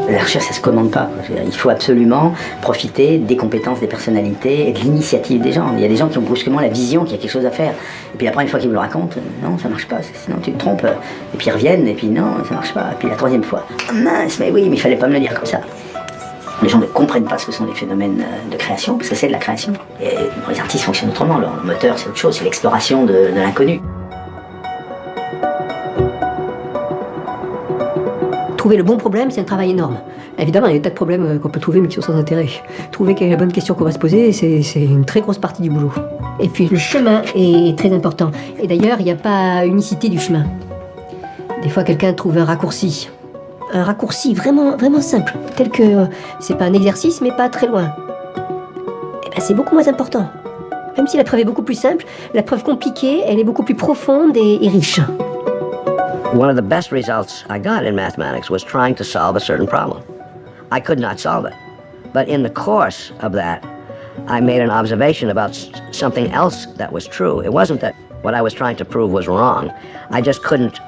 S20: La recherche, ça se commande pas. Il faut absolument profiter des compétences, des personnalités et de l'initiative des gens. Il y a des gens qui ont brusquement la vision qu'il y a quelque chose à faire. Et puis la première fois qu'ils me le racontent, non, ça marche pas, sinon tu te trompes. Et puis ils reviennent, et puis non, ça marche pas. Et puis la troisième fois, ah, mince, mais oui, mais il fallait pas me le dire comme ça. Les gens ne comprennent pas ce que sont les phénomènes de création, parce que c'est de la création. Et les artistes fonctionnent autrement, leur moteur c'est autre chose, c'est l'exploration de l'inconnu.
S9: Trouver le bon problème, c'est un travail énorme. Évidemment, il y a des tas de problèmes qu'on peut trouver mais qui sont sans intérêt. Trouver quelle est la bonne question qu'on va se poser, c'est une très grosse partie du boulot. Et puis le chemin est très important. Et d'ailleurs, il n'y a pas unicité du chemin. Des fois, quelqu'un trouve un raccourci vraiment, vraiment simple, tel que c'est pas un exercice mais pas très loin. Et ben, c'est beaucoup moins important. Même si la preuve est beaucoup plus simple, la preuve compliquée, elle est beaucoup plus profonde et riche.
S14: One of the best results I got in mathematics was trying to solve a certain problem. I could not solve it. But in the course of that, I made an observation about something else that was true. It wasn't that what I was trying to prove was wrong. I just couldn't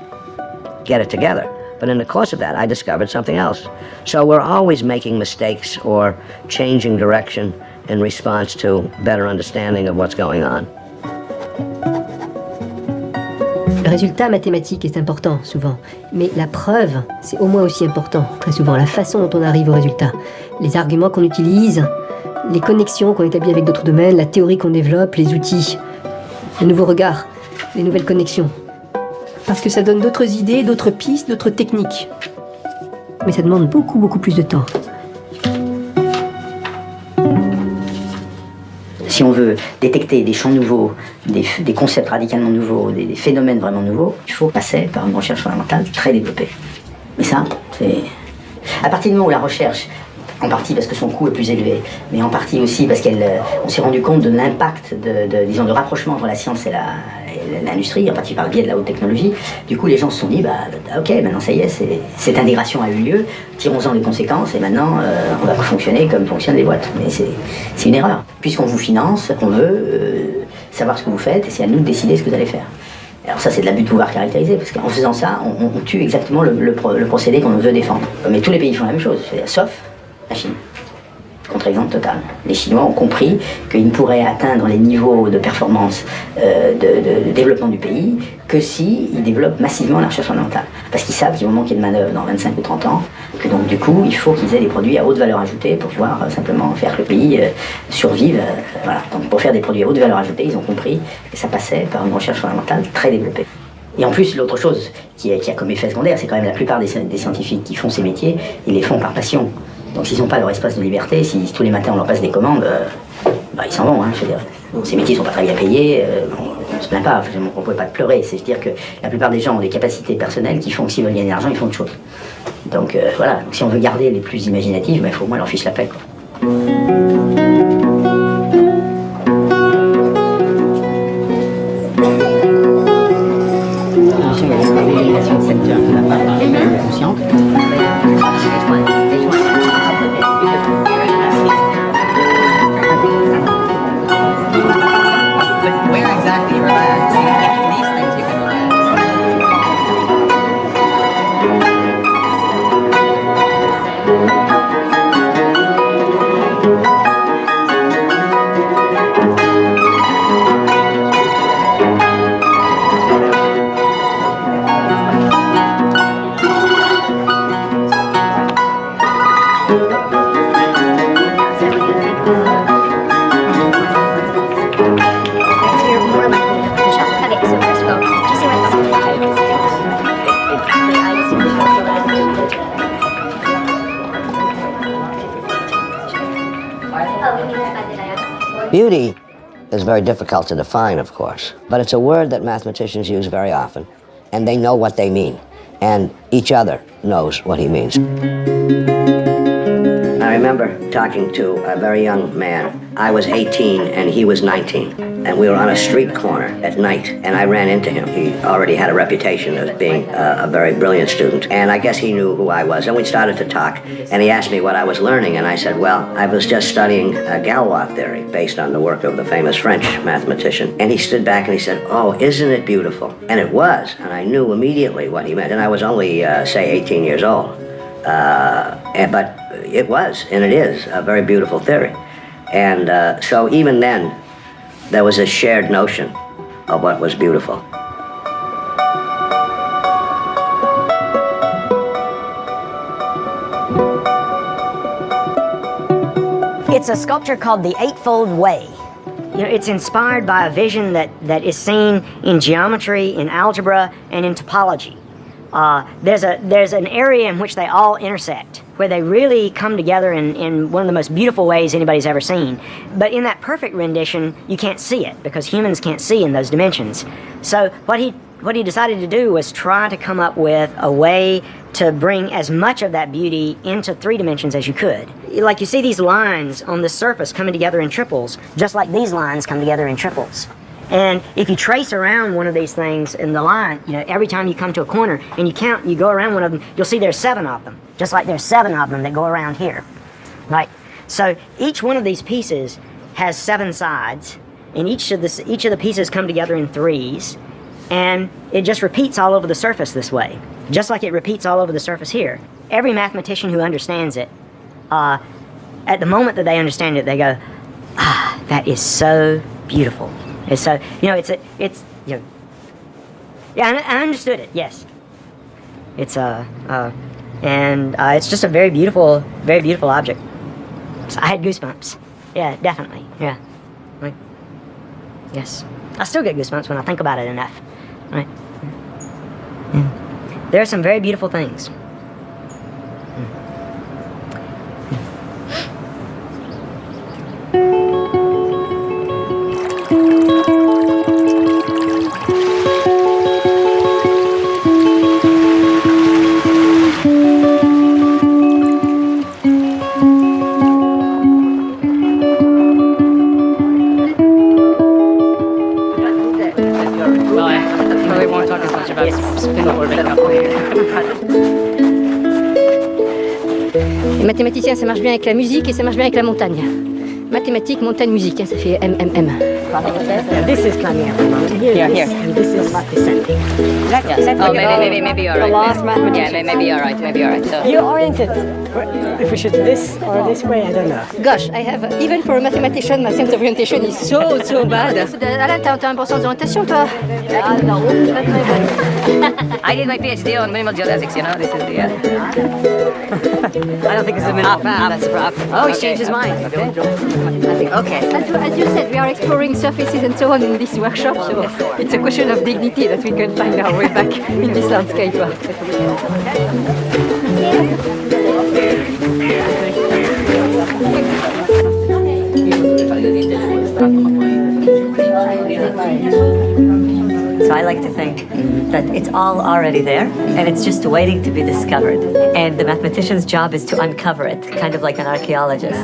S14: get it together. But in the course of that, I discovered something else. So we're always making mistakes or changing direction in response to better understanding of what's going on.
S9: Le résultat mathématique est important, souvent. Mais la preuve, c'est au moins aussi important, très souvent. La façon dont on arrive au résultat. Les arguments qu'on utilise, les connexions qu'on établit avec d'autres domaines, la théorie qu'on développe, les outils, le nouveau regard, les nouvelles connexions. Parce que ça donne d'autres idées, d'autres pistes, d'autres techniques. Mais ça demande beaucoup, beaucoup plus de temps.
S20: Si on veut détecter des champs nouveaux, des concepts radicalement nouveaux, des phénomènes vraiment nouveaux, il faut passer par une recherche fondamentale très développée. Mais ça, c'est... À partir du moment où la recherche, en partie parce que son coût est plus élevé, mais en partie aussi parce qu'on s'est rendu compte de l'impact de rapprochement entre la science et l'industrie, en partie par le biais de la haute technologie. Du coup, les gens se sont dit, ok, maintenant ça y est, cette intégration a eu lieu, tirons-en les conséquences, et maintenant on va fonctionner comme fonctionnent les boîtes. Mais c'est une erreur. Puisqu'on vous finance, qu'on veut savoir ce que vous faites, et c'est à nous de décider ce que vous allez faire. Alors ça, c'est de l'abus de pouvoir caractérisé, parce qu'en faisant ça, on tue exactement le procédé qu'on veut défendre. Mais tous les pays font la même chose, sauf la Chine. Contre-exemple total. Les Chinois ont compris qu'ils ne pourraient atteindre les niveaux de performance de développement du pays que s'ils développent massivement la recherche fondamentale. Parce qu'ils savent qu'ils vont manquer de manœuvre dans 25 ou 30 ans, que donc du coup, il faut qu'ils aient des produits à haute valeur ajoutée pour pouvoir simplement faire que le pays survive. Voilà. Donc pour faire des produits à haute valeur ajoutée, ils ont compris que ça passait par une recherche fondamentale très développée. Et en plus, l'autre chose qui a comme effet secondaire, c'est quand même la plupart des scientifiques qui font ces métiers, ils les font par passion. Donc s'ils n'ont pas leur espace de liberté, si tous les matins on leur passe des commandes, ils s'en vont. Hein, je veux dire. Ces métiers ne sont pas très bien payés, on ne se plaint pas, on ne peut pas pleurer. C'est-à-dire que la plupart des gens ont des capacités personnelles qui font que s'ils veulent gagner de l'argent, ils font autre chose. Donc voilà, donc, si on veut garder les plus imaginatifs, il faut au moins leur fiche la paix, quoi.
S14: These things you can beauty is very difficult to define, of course, but it's a word that mathematicians use very often, and they know what they mean, and each other knows what he means. I remember talking to a very young man. I was 18 and he was 19, and we were on a street corner at night, and I ran into him. He already had a reputation as being a very brilliant student, and I guess he knew who I was, and we started to talk, and he asked me what I was learning, and I said, well, I was just studying Galois theory based on the work of the famous French mathematician. And he stood back and he said, oh, isn't it beautiful? And it was, and I knew immediately what he meant, and I was only, say, 18 years old. But it was, and it is, a very beautiful theory. And so even then, there was a shared notion of what was beautiful.
S19: It's a sculpture called The Eightfold Way. You know, it's inspired by a vision that is seen in geometry, in algebra, and in topology. There's an area in which they all intersect, where they really come together in one of the most beautiful ways anybody's ever seen. But in that perfect rendition, you can't see it, because humans can't see in those dimensions. So what he decided to do was try to come up with a way to bring as much of that beauty into 3 dimensions as you could. Like, you see these lines on the surface coming together in triples, just like these lines come together in triples. And if you trace around one of these things in the line, you know, every time you come to a corner and you count, you go around one of them, you'll see there's 7 of them, just like there's 7 of them that go around here, right? So each one of these pieces has 7 sides, and each of the pieces come together in 3s, and it just repeats all over the surface this way, just like it repeats all over the surface here. Every mathematician who understands it, at the moment that they understand it, they go, ah, that is so beautiful. And so, you know, it's you know, yeah, I understood it, yes. It's it's just a very beautiful object. So I had goosebumps. Yeah, definitely, yeah. Right. Yes. I still get goosebumps when I think about it enough. Right. Yeah. There are some very beautiful things.
S9: Les mathématiciens, ça marche bien avec la musique et ça marche bien avec la montagne. Mathématiques, montagne, musique, hein, ça fait MMM.
S19: This is climbing up the mountain. Here, and this is descending.
S10: Oh, maybe you're right. Yeah, maybe you're right. So.
S21: You're oriented. If we should this or this way, I don't know.
S9: Gosh, I have, even for a mathematician, my sense of orientation is so bad. Alain, t'as un bon sens d'orientation, toi?
S10: No. I did my PhD on minimal geodesics, you know, this is the...
S7: I don't think it's a minimal that's a prop.
S9: Oh, he changed his mind.
S7: Okay.
S9: As you said, we are exploring surfaces and so on in this workshop, so it's a question of dignity that we can find our way back in this landscape.
S7: So I like to think that it's all already there, and it's just waiting to be discovered. And the mathematician's job is to uncover it, kind of like an archaeologist.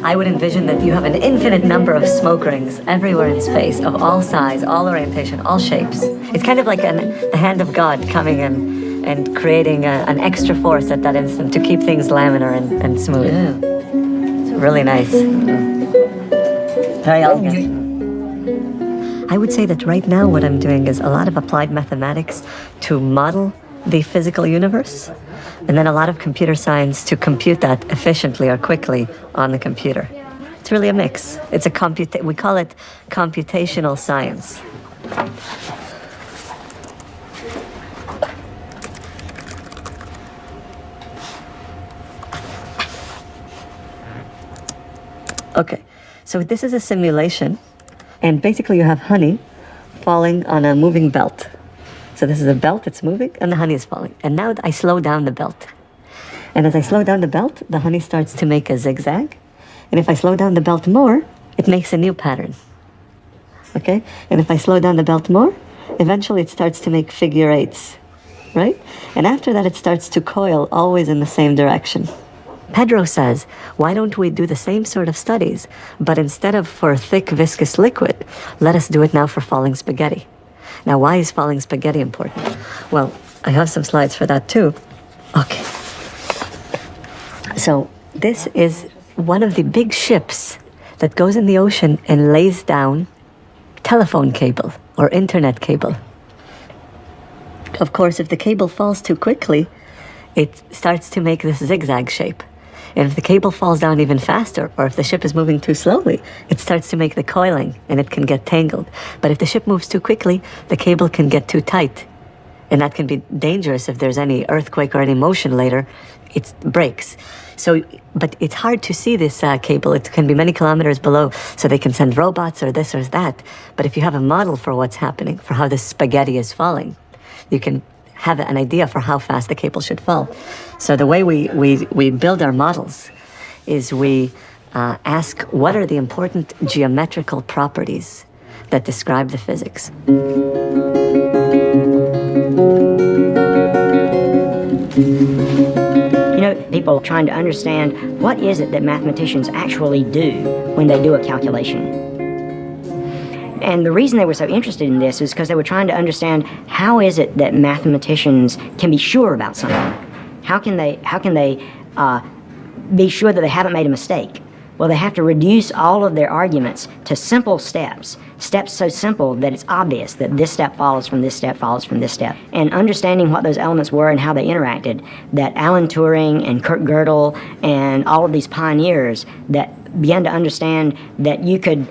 S7: I would envision that you have an infinite number of smoke rings everywhere in space, of all size, all orientation, all shapes. It's kind of like the hand of God coming in and creating an extra force at that instant to keep things laminar and smooth. Yeah. It's really nice. Very elegant. I would say that right now what I'm doing is a lot of applied mathematics to model the physical universe, and then a lot of computer science to compute that efficiently or quickly on the computer. It's really a mix. It's we call it computational science. Okay, so this is a simulation, and basically you have honey falling on a moving belt. So this is a belt, it's moving, and the honey is falling. And now I slow down the belt. And as I slow down the belt, the honey starts to make a zigzag. And if I slow down the belt more,
S6: it makes a new pattern. Okay? And if I slow down the belt more, eventually it starts to make figure eights, right? And after that, it starts to coil always in the same direction. Pedro says, why don't we do the same sort of studies, but instead of for thick, viscous liquid, let us do it now for falling spaghetti. Now, why is falling spaghetti important? Well, I have some slides for that too. Okay. So this is one of the big ships that goes in the ocean and lays down telephone cable or internet cable. Of course, if the cable falls too quickly, it starts to make this zigzag shape. And if the cable falls down even faster, or if the ship is moving too slowly, it starts to make the coiling and it can get tangled. But if the ship moves too quickly, the cable can get too tight. And that can be dangerous if there's any earthquake or any motion later, it breaks. So, but it's hard to see this cable. It can be many kilometers below, so they can send robots or this or that. But if you have a model for what's happening, for how this spaghetti is falling, you can have an idea for how fast the cable should fall. So the way we build our models is we ask what are the important geometrical properties that describe the physics.
S19: You know, people trying to understand what is it that mathematicians actually do when they do a calculation. And the reason they were so interested in this is because they were trying to understand how is it that mathematicians can be sure about something. How can they be sure that they haven't made a mistake? Well, they have to reduce all of their arguments to simple steps so simple that it's obvious that this step follows from this step follows from this step. And understanding what those elements were and how they interacted, that Alan Turing and Kurt Gödel and all of these pioneers that began to understand that you could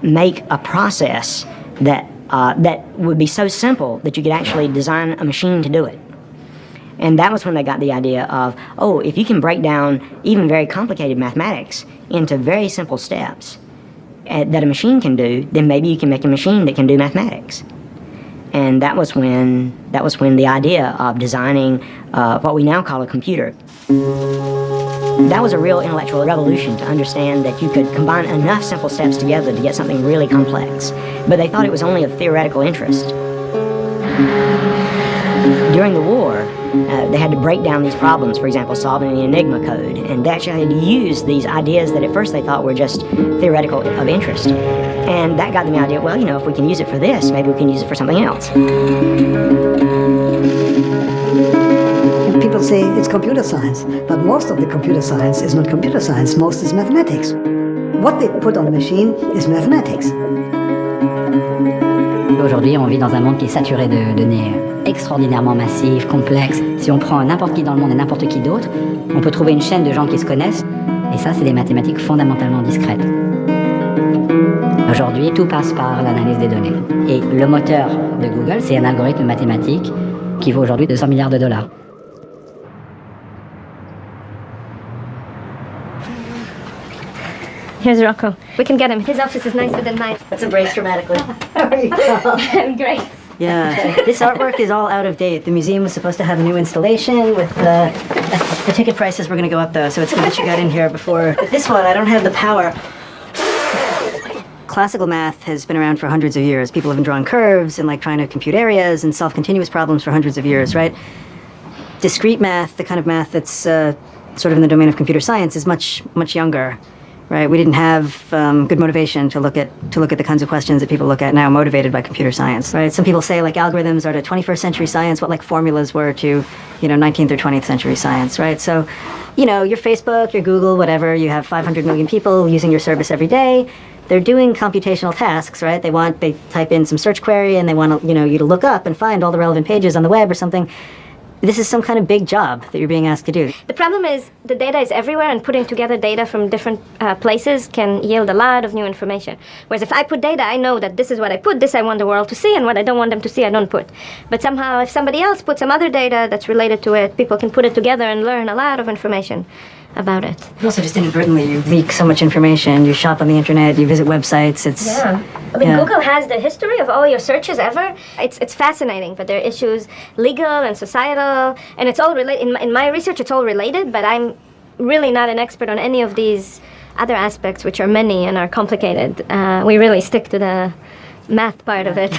S19: make a process that would be so simple that you could actually design a machine to do it. And that was when they got the idea of, oh, if you can break down even very complicated mathematics into very simple steps that a machine can do, then maybe you can make a machine that can do mathematics. And that was when the idea of designing what we now call a computer. That was a real intellectual revolution, to understand that you could combine enough simple steps together to get something really complex. But they thought it was only of theoretical interest. During the war, they had to break down these problems, for example, solving the Enigma code, and they actually had to use these ideas that at first they thought were just theoretical of interest. And that got them the idea, well, you know, if we can use it for this, maybe we can use it for something else.
S8: People say it's computer science, but most of the computer science is not computer science, most is mathematics. What they put on the machine is mathematics.
S7: Aujourd'hui, on vit dans un monde qui est saturé de données extraordinairement massives, complexes. Si on prend n'importe qui dans le monde et n'importe qui d'autre, on peut trouver une chaîne de gens qui se connaissent, et ça, c'est des mathématiques fondamentalement discrètes. Aujourd'hui, tout passe par l'analyse des données. Et le moteur de Google, c'est un algorithme mathématique qui vaut aujourd'hui $200 milliards.
S22: Here's Rocco. We can get him. His office is nicer than mine.
S19: Let's embrace dramatically.
S22: I'm great.
S19: Yeah, this artwork is all out of date. The museum was supposed to have a new installation with the ticket prices were going to go up though, so it's good that you got in here before. But this one, I don't have the power. Classical math has been around for hundreds of years. People have been drawing curves and like trying to compute areas and solve continuous problems for hundreds of years, right? Discrete math, the kind of math that's sort of in the domain of computer science, is much, much younger. Right, we didn't have good motivation to look at the kinds of questions that people look at now, motivated by computer science. Right, some people say like algorithms are to 21st century science what like formulas were to 19th or 20th century science. Right, so your Facebook, your Google, whatever, you have 500 million people using your service every day. They're doing computational tasks, right? They type in some search query and they want you to look up and find all the relevant pages on the web or something. This is some kind of big job that you're being asked to do.
S22: The problem is the data is everywhere, and putting together data from different places can yield a lot of new information. Whereas if I put data, I know that this is what I put, this I want the world to see, and what I don't want them to see, I don't put. But somehow if somebody else puts some other data that's related to it, people can put it together and learn a lot of information about it.
S19: You also just inadvertently you leak so much information. You shop on the internet, you visit websites.
S22: Yeah. Google has the history of all your searches ever. It's fascinating, but there are issues, legal and societal, and it's all related. In my research, it's all related, but I'm really not an expert on any of these other aspects, which are many and are complicated, we really stick to the math part of it.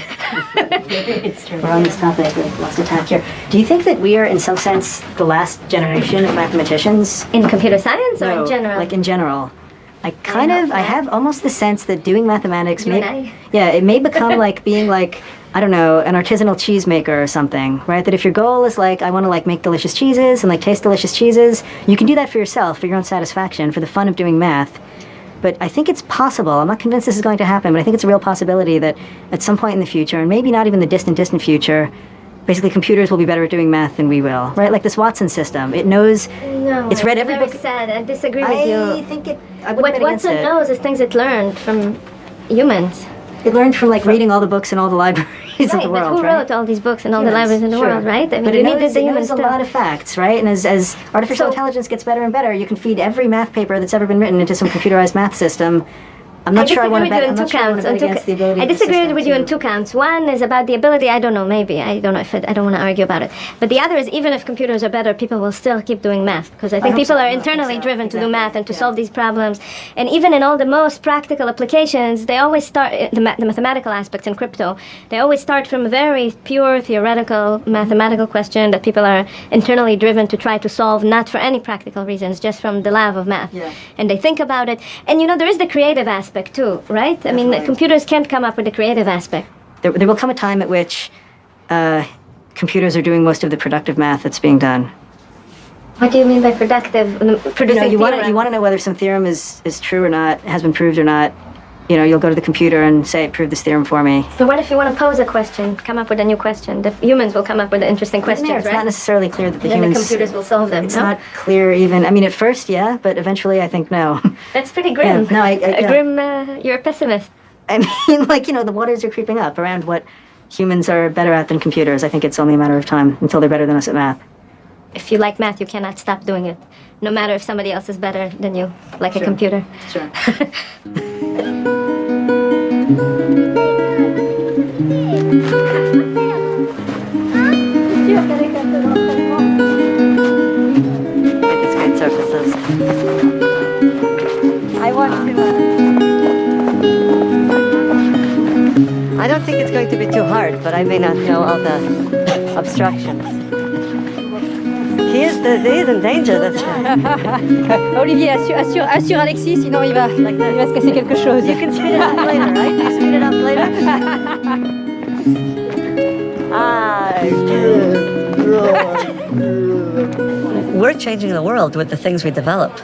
S19: It's true. We're on this topic, we've lost attack here. Do you think that we are, in some sense, the last generation of mathematicians?
S22: In computer science or
S19: No,
S22: in general?
S19: like in general. I have almost the sense that doing mathematics
S22: You
S19: may,
S22: and I?
S19: yeah, it may become like being like, I don't know, an artisanal cheesemaker or something, right? That if your goal is like, I want to like make delicious cheeses and like taste delicious cheeses, you can do that for yourself, for your own satisfaction, for the fun of doing math. But I think it's possible, I'm not convinced this is going to happen, but I think it's a real possibility that at some point in the future, and maybe not even the distant future, basically computers will be better at doing math than we will, right? Like this Watson system, it knows,
S22: No,
S19: it's read every
S22: very
S19: book.
S22: sad. I disagree with you.
S19: I think I wouldn't
S22: What
S19: bet against
S22: Watson
S19: it.
S22: knows is things it learned from humans.
S19: It learned from like reading all the books in all the libraries of the world,
S22: but who
S19: right?
S22: wrote all these books in all the
S19: Humans,
S22: libraries in the
S19: sure.
S22: world, right? I mean,
S19: but
S22: you
S19: it
S22: needed
S19: knows,
S22: the
S19: it
S22: humans
S19: knows a lot of facts, right? And as artificial intelligence gets better and better, you can feed every math paper that's ever been written into some computerized math system. I'm not sure I want to bet. I'm not sure I want to bet against the ability.
S22: I
S19: of the
S22: disagree
S19: system
S22: with you
S19: to-
S22: on 2 counts. One is about the ability. I don't know. Maybe I don't know if I don't want to argue about it. But the other is even if computers are better, people will still keep doing math because I think
S19: hope
S22: people
S19: so.
S22: are
S19: I think
S22: internally
S19: so.
S22: driven to do math and to solve these problems. And even in all the most practical applications, they always start the mathematical aspects in crypto. They always start from a very pure theoretical mathematical question that people are internally driven to try to solve, not for any practical reasons, just from the love of math.
S19: Yeah.
S22: And they think about it. And you know, there is the creative aspect too, right? I mean,
S19: Definitely.
S22: computers can't come up with the creative aspect.
S19: There will come a time at which computers are doing most of the productive math that's being done.
S22: What do you mean by productive? Producing
S19: You want to
S22: theorems?
S19: know whether some theorem is true or not, has been proved or not. You know, you'll go to the computer and say, prove this theorem for me.
S22: But what if you want to pose a question, come up with a new question? The humans will come up with the interesting questions,
S19: It's
S22: right?
S19: not necessarily clear that the
S22: then
S19: humans.
S22: the computers will solve them.
S19: It's
S22: no?
S19: not clear even. I mean, at first, yeah, but eventually, I think no.
S22: That's pretty grim.
S19: Yeah, no, yeah.
S22: Grim. You're a pessimist.
S19: I mean, like, you know, the waters are creeping up around what humans are better at than computers. I think it's only a matter of time until they're better than us at math.
S22: If you like math, you cannot stop doing it, no matter if somebody else is better than you, like a computer.
S19: Sure.
S6: These great surfaces. I want to. I don't think it's going to be too hard, but I may not know all the obstructions. He is in danger.
S11: Olivier, assure Alexis, sinon il va se casser quelque chose.
S6: You can speed it up later, right? You speed it up later. We're changing the world with the things we develop.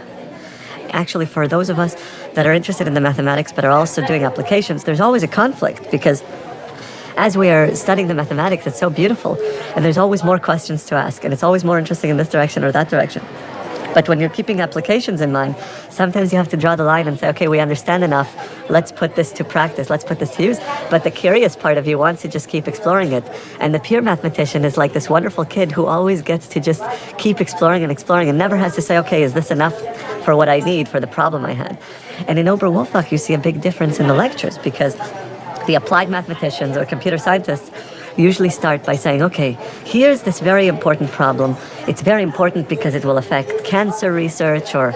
S6: Actually, for those of us that are interested in the mathematics but are also doing applications, there's always a conflict because as we are studying the mathematics, it's so beautiful and there's always more questions to ask and it's always more interesting in this direction or that direction. But when you're keeping applications in mind, sometimes you have to draw the line and say, okay, we understand enough. Let's put this to practice. Let's put this to use. But the curious part of you wants to just keep exploring it. And the pure mathematician is like this wonderful kid who always gets to just keep exploring and never has to say, okay, is this enough for what I need for the problem I had? And in Oberwolfach, you see a big difference in the lectures because the applied mathematicians or computer scientists usually start by saying, okay, here's this very important problem. It's very important because it will affect cancer research or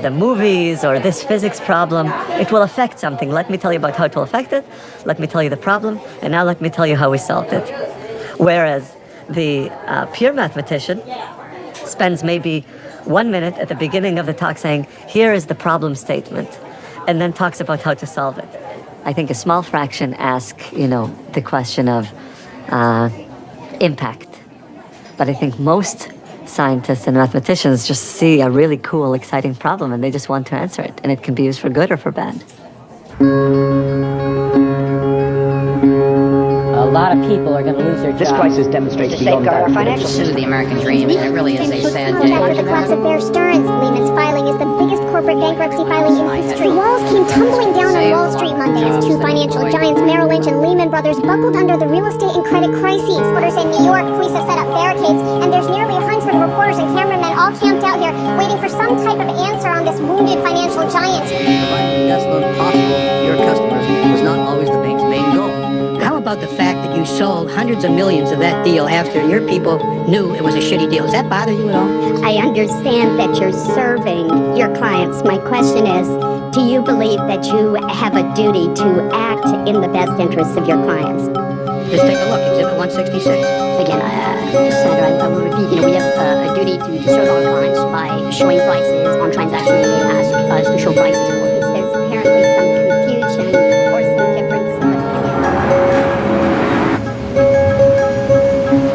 S6: the movies or this physics problem. It will affect something. Let me tell you about how it will affect it. Let me tell you the problem. And now let me tell you how we solved it. Whereas the pure mathematician spends maybe 1 minute at the beginning of the talk saying, here is the problem statement, and then talks about how to solve it. I think a small fraction ask, the question of impact. But I think most scientists and mathematicians just see a really cool, exciting problem and they just want to answer it. And it can be used for good or for bad.
S3: A lot of people are going to lose their jobs.
S4: This crisis demonstrates
S3: to
S4: beyond
S3: safeguard our
S4: doubt
S3: financial system. The American dream, and it really is a sad day.
S2: After the collapse of Bear Stearns, Lehman's filing is the biggest corporate bankruptcy filing in history. Walls came tumbling down on Wall Street Monday as two financial giants, Merrill Lynch and Lehman Brothers, buckled under the real estate and credit crises. Reporters in New York, police have set up barricades, and there's nearly 100 reporters and cameramen all camped out here, waiting for some type of answer on this wounded financial giant.
S4: Providing the best loan possible to your customers was not always the bank's main goal. How about the fact that you sold hundreds of millions of that deal after your people knew it was a shitty deal? Does that bother you at all?
S2: I understand that you're serving your clients. My question is, Do you believe that you have a duty to act in the best interests of your clients?
S4: Just take a look, Exhibit 166.
S9: Again, Sandra, I will repeat, we have a duty to serve our clients by showing prices on transactions that they ask us to show prices for.
S2: There's apparently some confusion or some difference.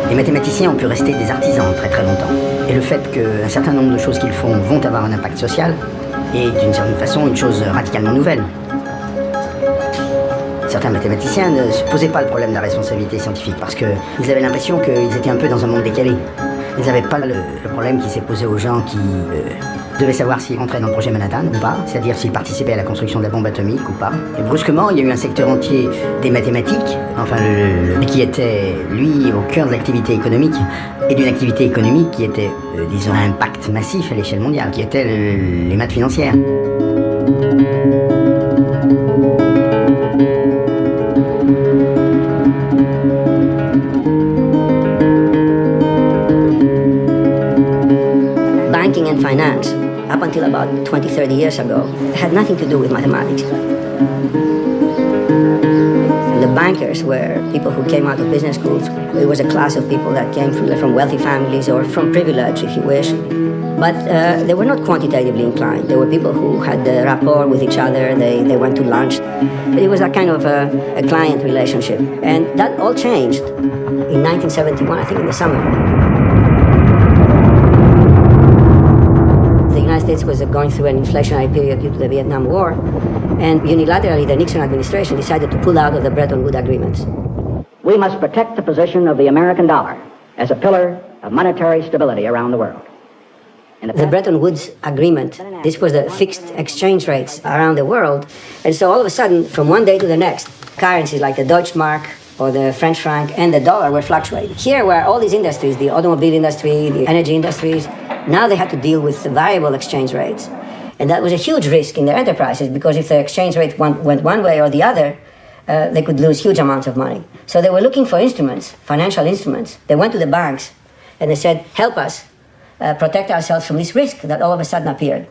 S8: Les mathématiciens ont pu rester des artisans très très longtemps. Et le fait qu'un certain nombre de choses qu'ils font vont avoir un impact social est d'une certaine façon une chose radicalement nouvelle. Certains mathématiciens ne se posaient pas le problème de la responsabilité scientifique parce qu'ils avaient l'impression qu'ils étaient un peu dans un monde décalé. Ils n'avaient pas le problème qui s'est posé aux gens qui devaient savoir s'ils rentraient dans le projet Manhattan ou pas, c'est-à-dire s'ils participaient à la construction de la bombe atomique ou pas. Et brusquement, il y a eu un secteur entier des mathématiques, qui était, lui, au cœur de l'activité économique, et d'une activité économique qui était, disons, un impact massif à l'échelle mondiale, qui était les maths financières.
S20: Banking and finance, up until about 20, 30 years ago, had nothing to do with mathematics. The bankers were people who came out of business schools. It was a class of people that came from wealthy families or from privilege, if you wish. But they were not quantitatively inclined. They were people who had rapport with each other. They went to lunch. But it was that kind of a client relationship. And that all changed in 1971, I think in the summer. The United States was going through an inflationary period due to the Vietnam War, and unilaterally the Nixon administration decided to pull out of the Bretton Woods agreements.
S12: We must protect the position of the American dollar as a pillar of monetary stability around the world.
S20: The Bretton Woods agreement, this was the fixed exchange rates around the world, and so all of a sudden, from one day to the next, currencies like the Deutsche Mark or the French franc and the dollar were fluctuating. Here were all these industries, the automobile industry, the energy industries, now they had to deal with the variable exchange rates. And that was a huge risk in their enterprises because if the exchange rate went one way or the other, they could lose huge amounts of money. So they were looking for instruments, financial instruments. They went to the banks and they said, help us protect ourselves from this risk that all of a sudden appeared.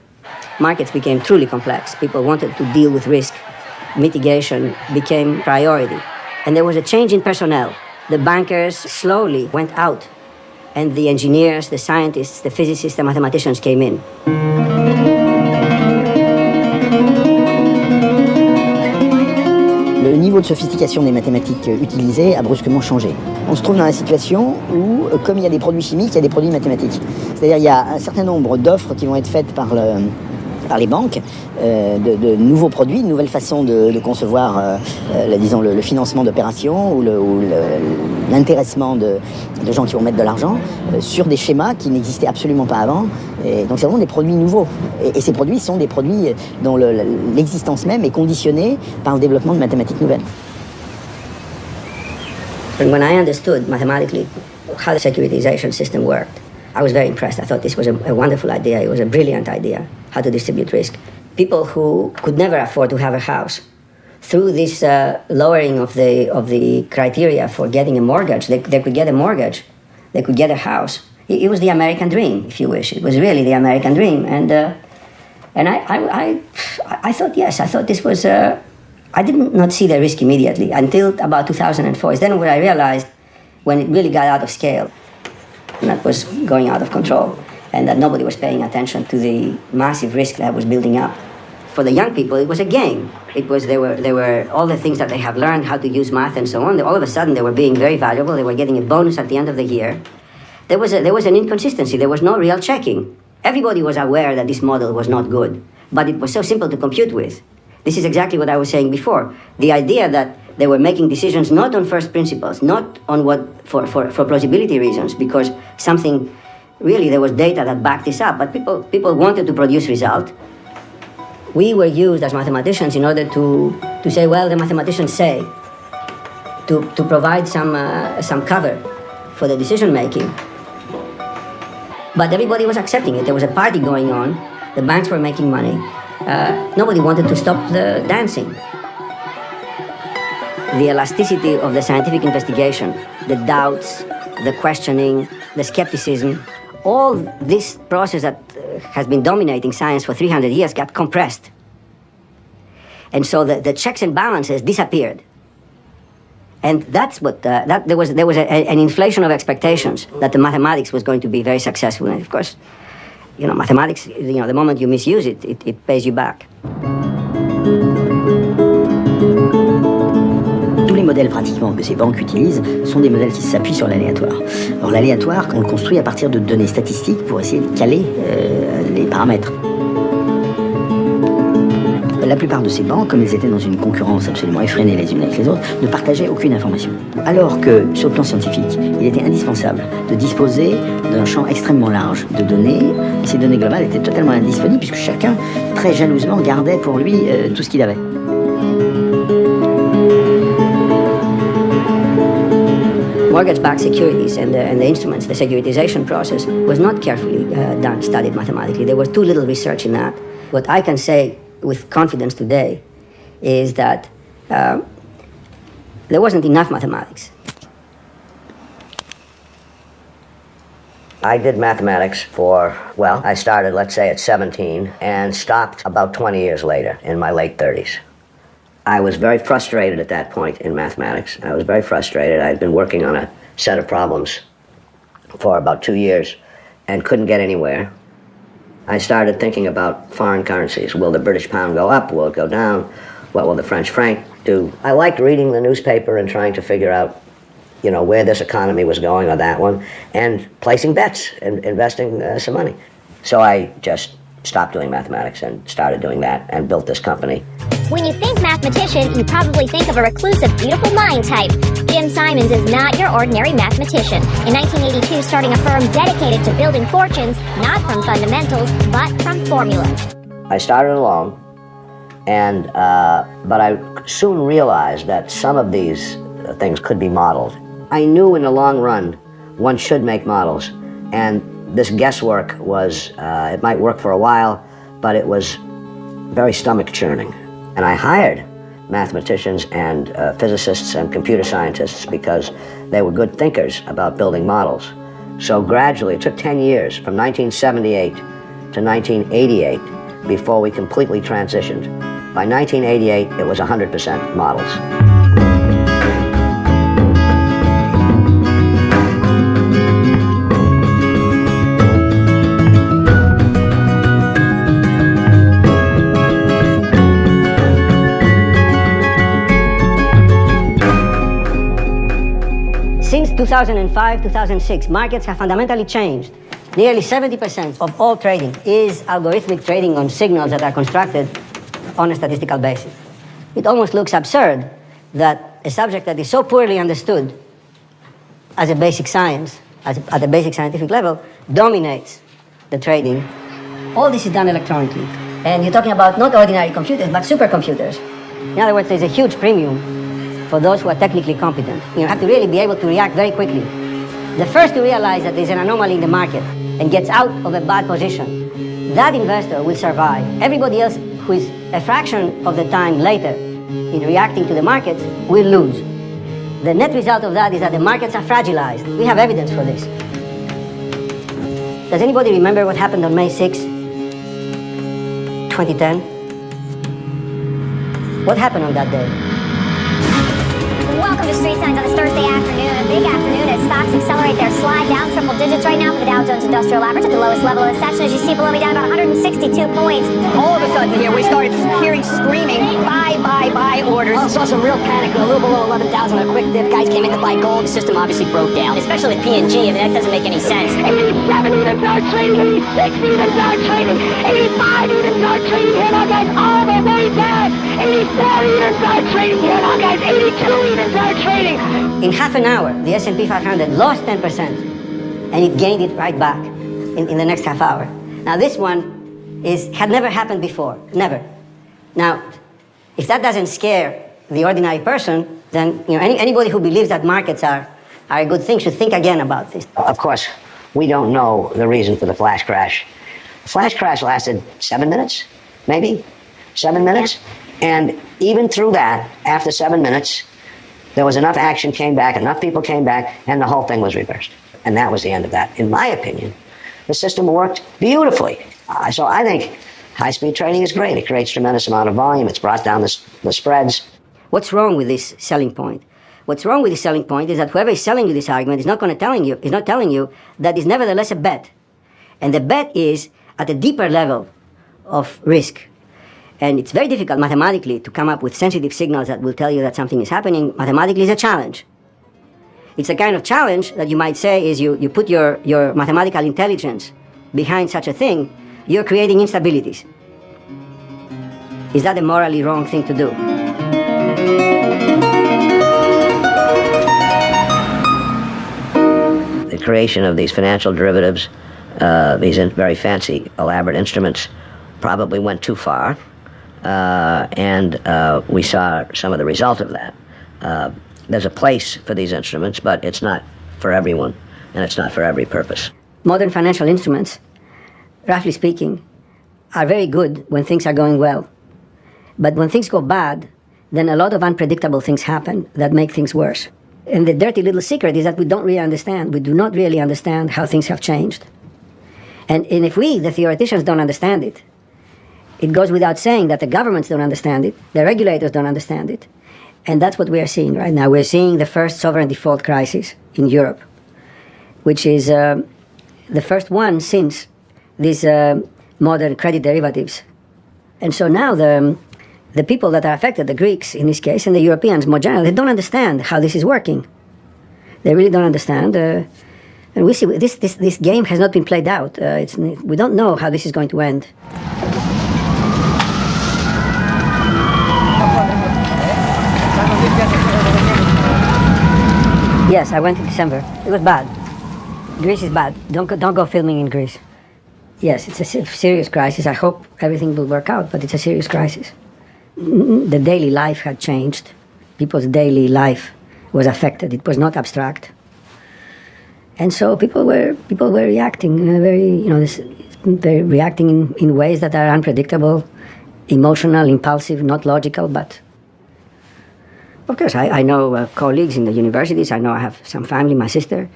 S20: Markets became truly complex. People wanted to deal with risk. Mitigation became priority. And there was a change in personnel. The bankers slowly went out, and the engineers, the scientists, the physicists, the mathematicians came in.
S8: Le niveau de sophistication des mathématiques utilisées a brusquement changé. On se trouve dans la situation où, comme il y a des produits chimiques, il y a des produits mathématiques. C'est-à-dire qu'il y a un certain nombre d'offres qui vont être faites par les banques, de nouveaux produits, de nouvelles façons de concevoir, disons, le financement d'opérations ou l'intéressement de gens qui vont mettre de l'argent sur des schémas qui n'existaient absolument pas avant. Et donc c'est vraiment des produits nouveaux. Et ces produits sont des produits dont l'existence même est conditionnée par le développement de mathématiques nouvelles.
S20: And when I understood mathematically how the securitization system worked, I was very impressed. I thought this was a wonderful idea. It was a brilliant idea, how to distribute risk. People who could never afford to have a house, through this lowering of the criteria for getting a mortgage, they could get a mortgage. They could get a house. It was the American dream, if you wish. It was really the American dream. And I thought, yes, I thought this was... I did not see the risk immediately until about 2004. It's then when I realized when it really got out of scale, and that was going out of control, and that nobody was paying attention to the massive risk that was building up. For the young people, it was a game. It was they were all the things that they have learned, how to use math and so on. All of a sudden, they were being very valuable. They were getting a bonus at the end of the year. There was an inconsistency. There was no real checking. Everybody was aware that this model was not good, but it was so simple to compute with. This is exactly what I was saying before. The idea that they were making decisions not on first principles, not on what for plausibility reasons, because something really there was data that backed this up, but people wanted to produce result. We were used as mathematicians in order to say, well, the mathematicians say, to provide some cover for the decision making. But everybody was accepting it. There was a party going on. The banks were making money. Nobody wanted to stop the dancing. The elasticity of the scientific investigation, the doubts, the questioning, the skepticism, all this process that has been dominating science for 300 years got compressed And so the checks and balances disappeared. And that's what there was an inflation of expectations that the mathematics was going to be very successful. And of course, mathematics, the moment you misuse it, it pays you back.
S8: Tous les modèles pratiquement que ces banques utilisent sont des modèles qui s'appuient sur l'aléatoire. Or l'aléatoire, on le construit à partir de données statistiques pour essayer de caler les paramètres. La plupart de ces banques, comme elles étaient dans une concurrence absolument effrénée les unes avec les autres, ne partageaient aucune information. Alors que, sur le plan scientifique, il était indispensable de disposer d'un champ extrêmement large de données. Et ces données globales étaient totalement indisponibles puisque chacun, très jalousement, gardait pour lui tout ce qu'il avait.
S20: Mortgage-backed securities and the instruments, the securitization process, was not carefully studied mathematically. There was too little research in that. What I can say with confidence today is that there wasn't enough mathematics.
S14: I did mathematics I started, let's say, at 17 and stopped about 20 years later, in my late 30s. I was very frustrated at that point in mathematics. I was very frustrated. I'd been working on a set of problems for about 2 years and couldn't get anywhere. I started thinking about foreign currencies. Will the British pound go up? Will it go down? What will the French franc do? I liked reading the newspaper and trying to figure out, where this economy was going or that one, and placing bets and investing some money. So I just stopped doing mathematics and started doing that and built this company.
S2: When you think mathematician, you probably think of a reclusive, beautiful mind type. Jim Simons is not your ordinary mathematician. In 1982, starting a firm dedicated to building fortunes, not from fundamentals, but from formulas.
S14: I started alone, but I soon realized that some of these things could be modeled. I knew in the long run, one should make models, and this guesswork was, it might work for a while, but it was very stomach churning. And I hired mathematicians and physicists and computer scientists because they were good thinkers about building models. So gradually, it took 10 years, from 1978 to 1988, before we completely transitioned. By 1988, it was 100% models.
S20: Since 2005, 2006, markets have fundamentally changed. Nearly 70% of all trading is algorithmic trading on signals that are constructed on a statistical basis. It almost looks absurd that a subject that is so poorly understood as a basic science, at a basic scientific level, dominates the trading. All this is done electronically. And you're talking about not ordinary computers, but supercomputers. In other words, there's a huge premium for those who are technically competent. You have to really be able to react very quickly. The first to realize that there's an anomaly in the market and gets out of a bad position, that investor will survive. Everybody else who is a fraction of the time later in reacting to the markets will lose. The net result of that is that the markets are fragilized. We have evidence for this. Does anybody remember what happened on May 6, 2010? What happened on that day?
S2: Welcome to Street Signs on this Thursday afternoon. A big afternoon as stocks accelerate their slide down triple digits right now for the Dow Jones Industrial Average at the lowest level of the session. As you see below me, down about 162 points.
S13: All of a sudden here, we started hearing screaming, buy orders.
S17: Oh, saw some real panic, a little below 11,000, a quick dip. Guys came in to buy gold. The system obviously broke down, especially with P&G. I mean, that doesn't make any sense.
S2: 87 units are trading, 86 units are trading, 85 units are trading here now, guys, all the way down. 84 units are trading here now, guys, 82 units are trading.
S20: In half an hour, the S&P 500 lost 10%, and it gained it right back in the next half hour. Now this one had never happened before, never. Now, if that doesn't scare the ordinary person, then anybody who believes that markets are a good thing should think again about this.
S14: Of course, we don't know the reason for the flash crash. The flash crash lasted 7 minutes, maybe 7 minutes. And even through that, after 7 minutes, there was enough action came back, enough people came back, and the whole thing was reversed. And that was the end of that. In my opinion, the system worked beautifully. So I think High-speed trading is great. It creates tremendous amount of volume. It's brought down the spreads.
S19: What's wrong with this selling point? What's wrong with this selling point is that whoever is selling you this argument is not telling you that it's nevertheless a bet. And the bet is at a deeper level of risk. And it's very difficult mathematically to come up with sensitive signals that will tell you that something is happening. Mathematically, it's a challenge. It's a kind of challenge that you might say is you put your mathematical intelligence behind such a thing, you're creating instabilities. Is that a morally wrong thing to do?
S14: The creation of these financial derivatives, these very fancy, elaborate instruments, probably went too far, and we saw some of the result of that. There's a place for these instruments, but it's not for everyone, and it's not for every purpose.
S19: Modern financial instruments, roughly speaking, are very good when things are going well. But when things go bad, then a lot of unpredictable things happen that make things worse. And the dirty little secret is that we do not really understand how things have changed. And if we, the theoreticians, don't understand it, it goes without saying that the governments don't understand it, the regulators don't understand it. And that's what we are seeing right now. We're seeing the first sovereign default crisis in Europe, which is the first one since these modern credit derivatives. And so now the people that are affected, the Greeks in this case, and the Europeans more generally, they don't understand how this is working. They really don't understand. And we see this game has not been played out. We don't know how this is going to end. Yes, I went in December. It was bad. Greece is bad. Don't go filming in Greece. Yes, it's a serious crisis. I hope everything will work out, but it's a serious crisis. The daily life had changed. People's daily life was affected. It was not abstract. And so people were reacting in a very, they're reacting in ways that are unpredictable, emotional, impulsive, not logical, but of course, I know colleagues in the universities. I know I have some family, my sister.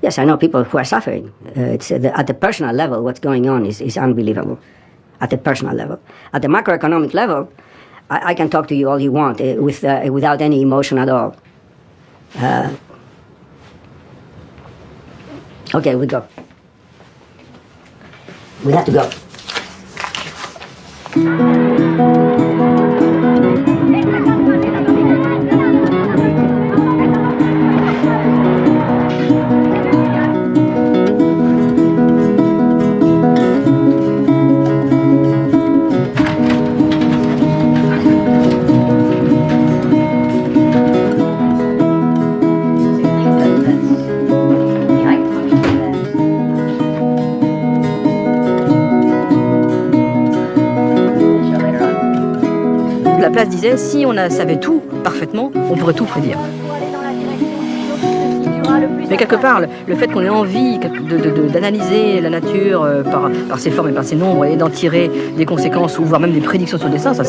S19: Yes, I know people who are suffering. At the personal level, what's going on is unbelievable. At the personal level. At the macroeconomic level, I can talk to you all you want without any emotion at all. Okay, we go. We have to go.
S11: Laplace disait, si on savait tout parfaitement, on pourrait tout prédire. Mais quelque part, le fait qu'on ait envie d'analyser la nature par ses formes et par ses nombres et d'en tirer des conséquences ou voire même des prédictions sur le destin, ça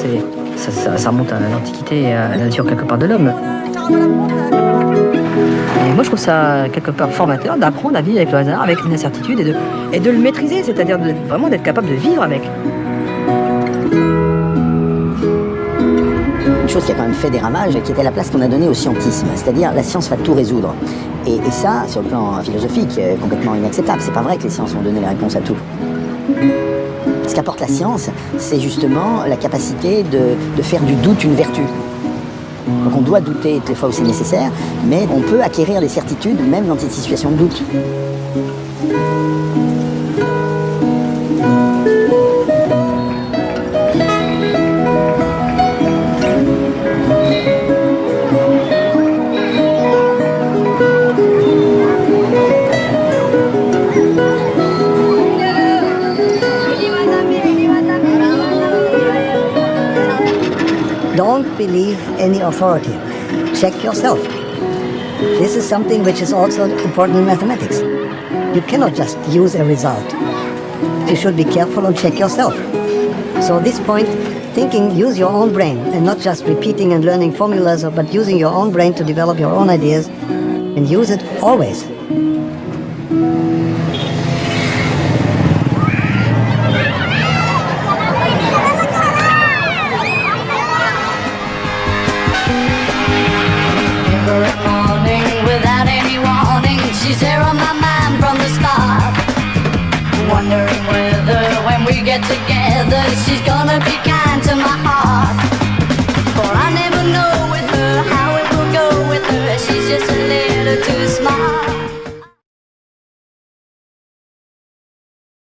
S11: remonte à l'Antiquité et à la nature quelque part de l'homme. Et moi je trouve ça quelque part formateur d'apprendre à vivre avec le hasard, avec une incertitude et de le maîtriser, c'est-à-dire vraiment d'être capable de vivre avec.
S20: Une chose qui a quand même fait des ravages, qui était la place qu'on a donnée au scientisme, c'est-à-dire la science va tout résoudre. Et ça, sur le plan philosophique, est complètement inacceptable. C'est pas vrai que les sciences vont donner les réponses à tout. Ce qu'apporte la science, c'est justement la capacité de faire du doute une vertu. Donc on doit douter toutes les fois où c'est nécessaire, mais on peut acquérir des certitudes même dans cette situation de doute.
S8: Don't believe any authority. Check yourself. This is something which is also important in mathematics. You cannot just use a result. You should be careful and check yourself. So at this point, thinking, use your own brain and not just repeating and learning formulas, but using your own brain to develop your own ideas and use it always.
S15: get together, she's gonna be kind to my heart. For I never know with her how it will go with her. She's just a little too smart.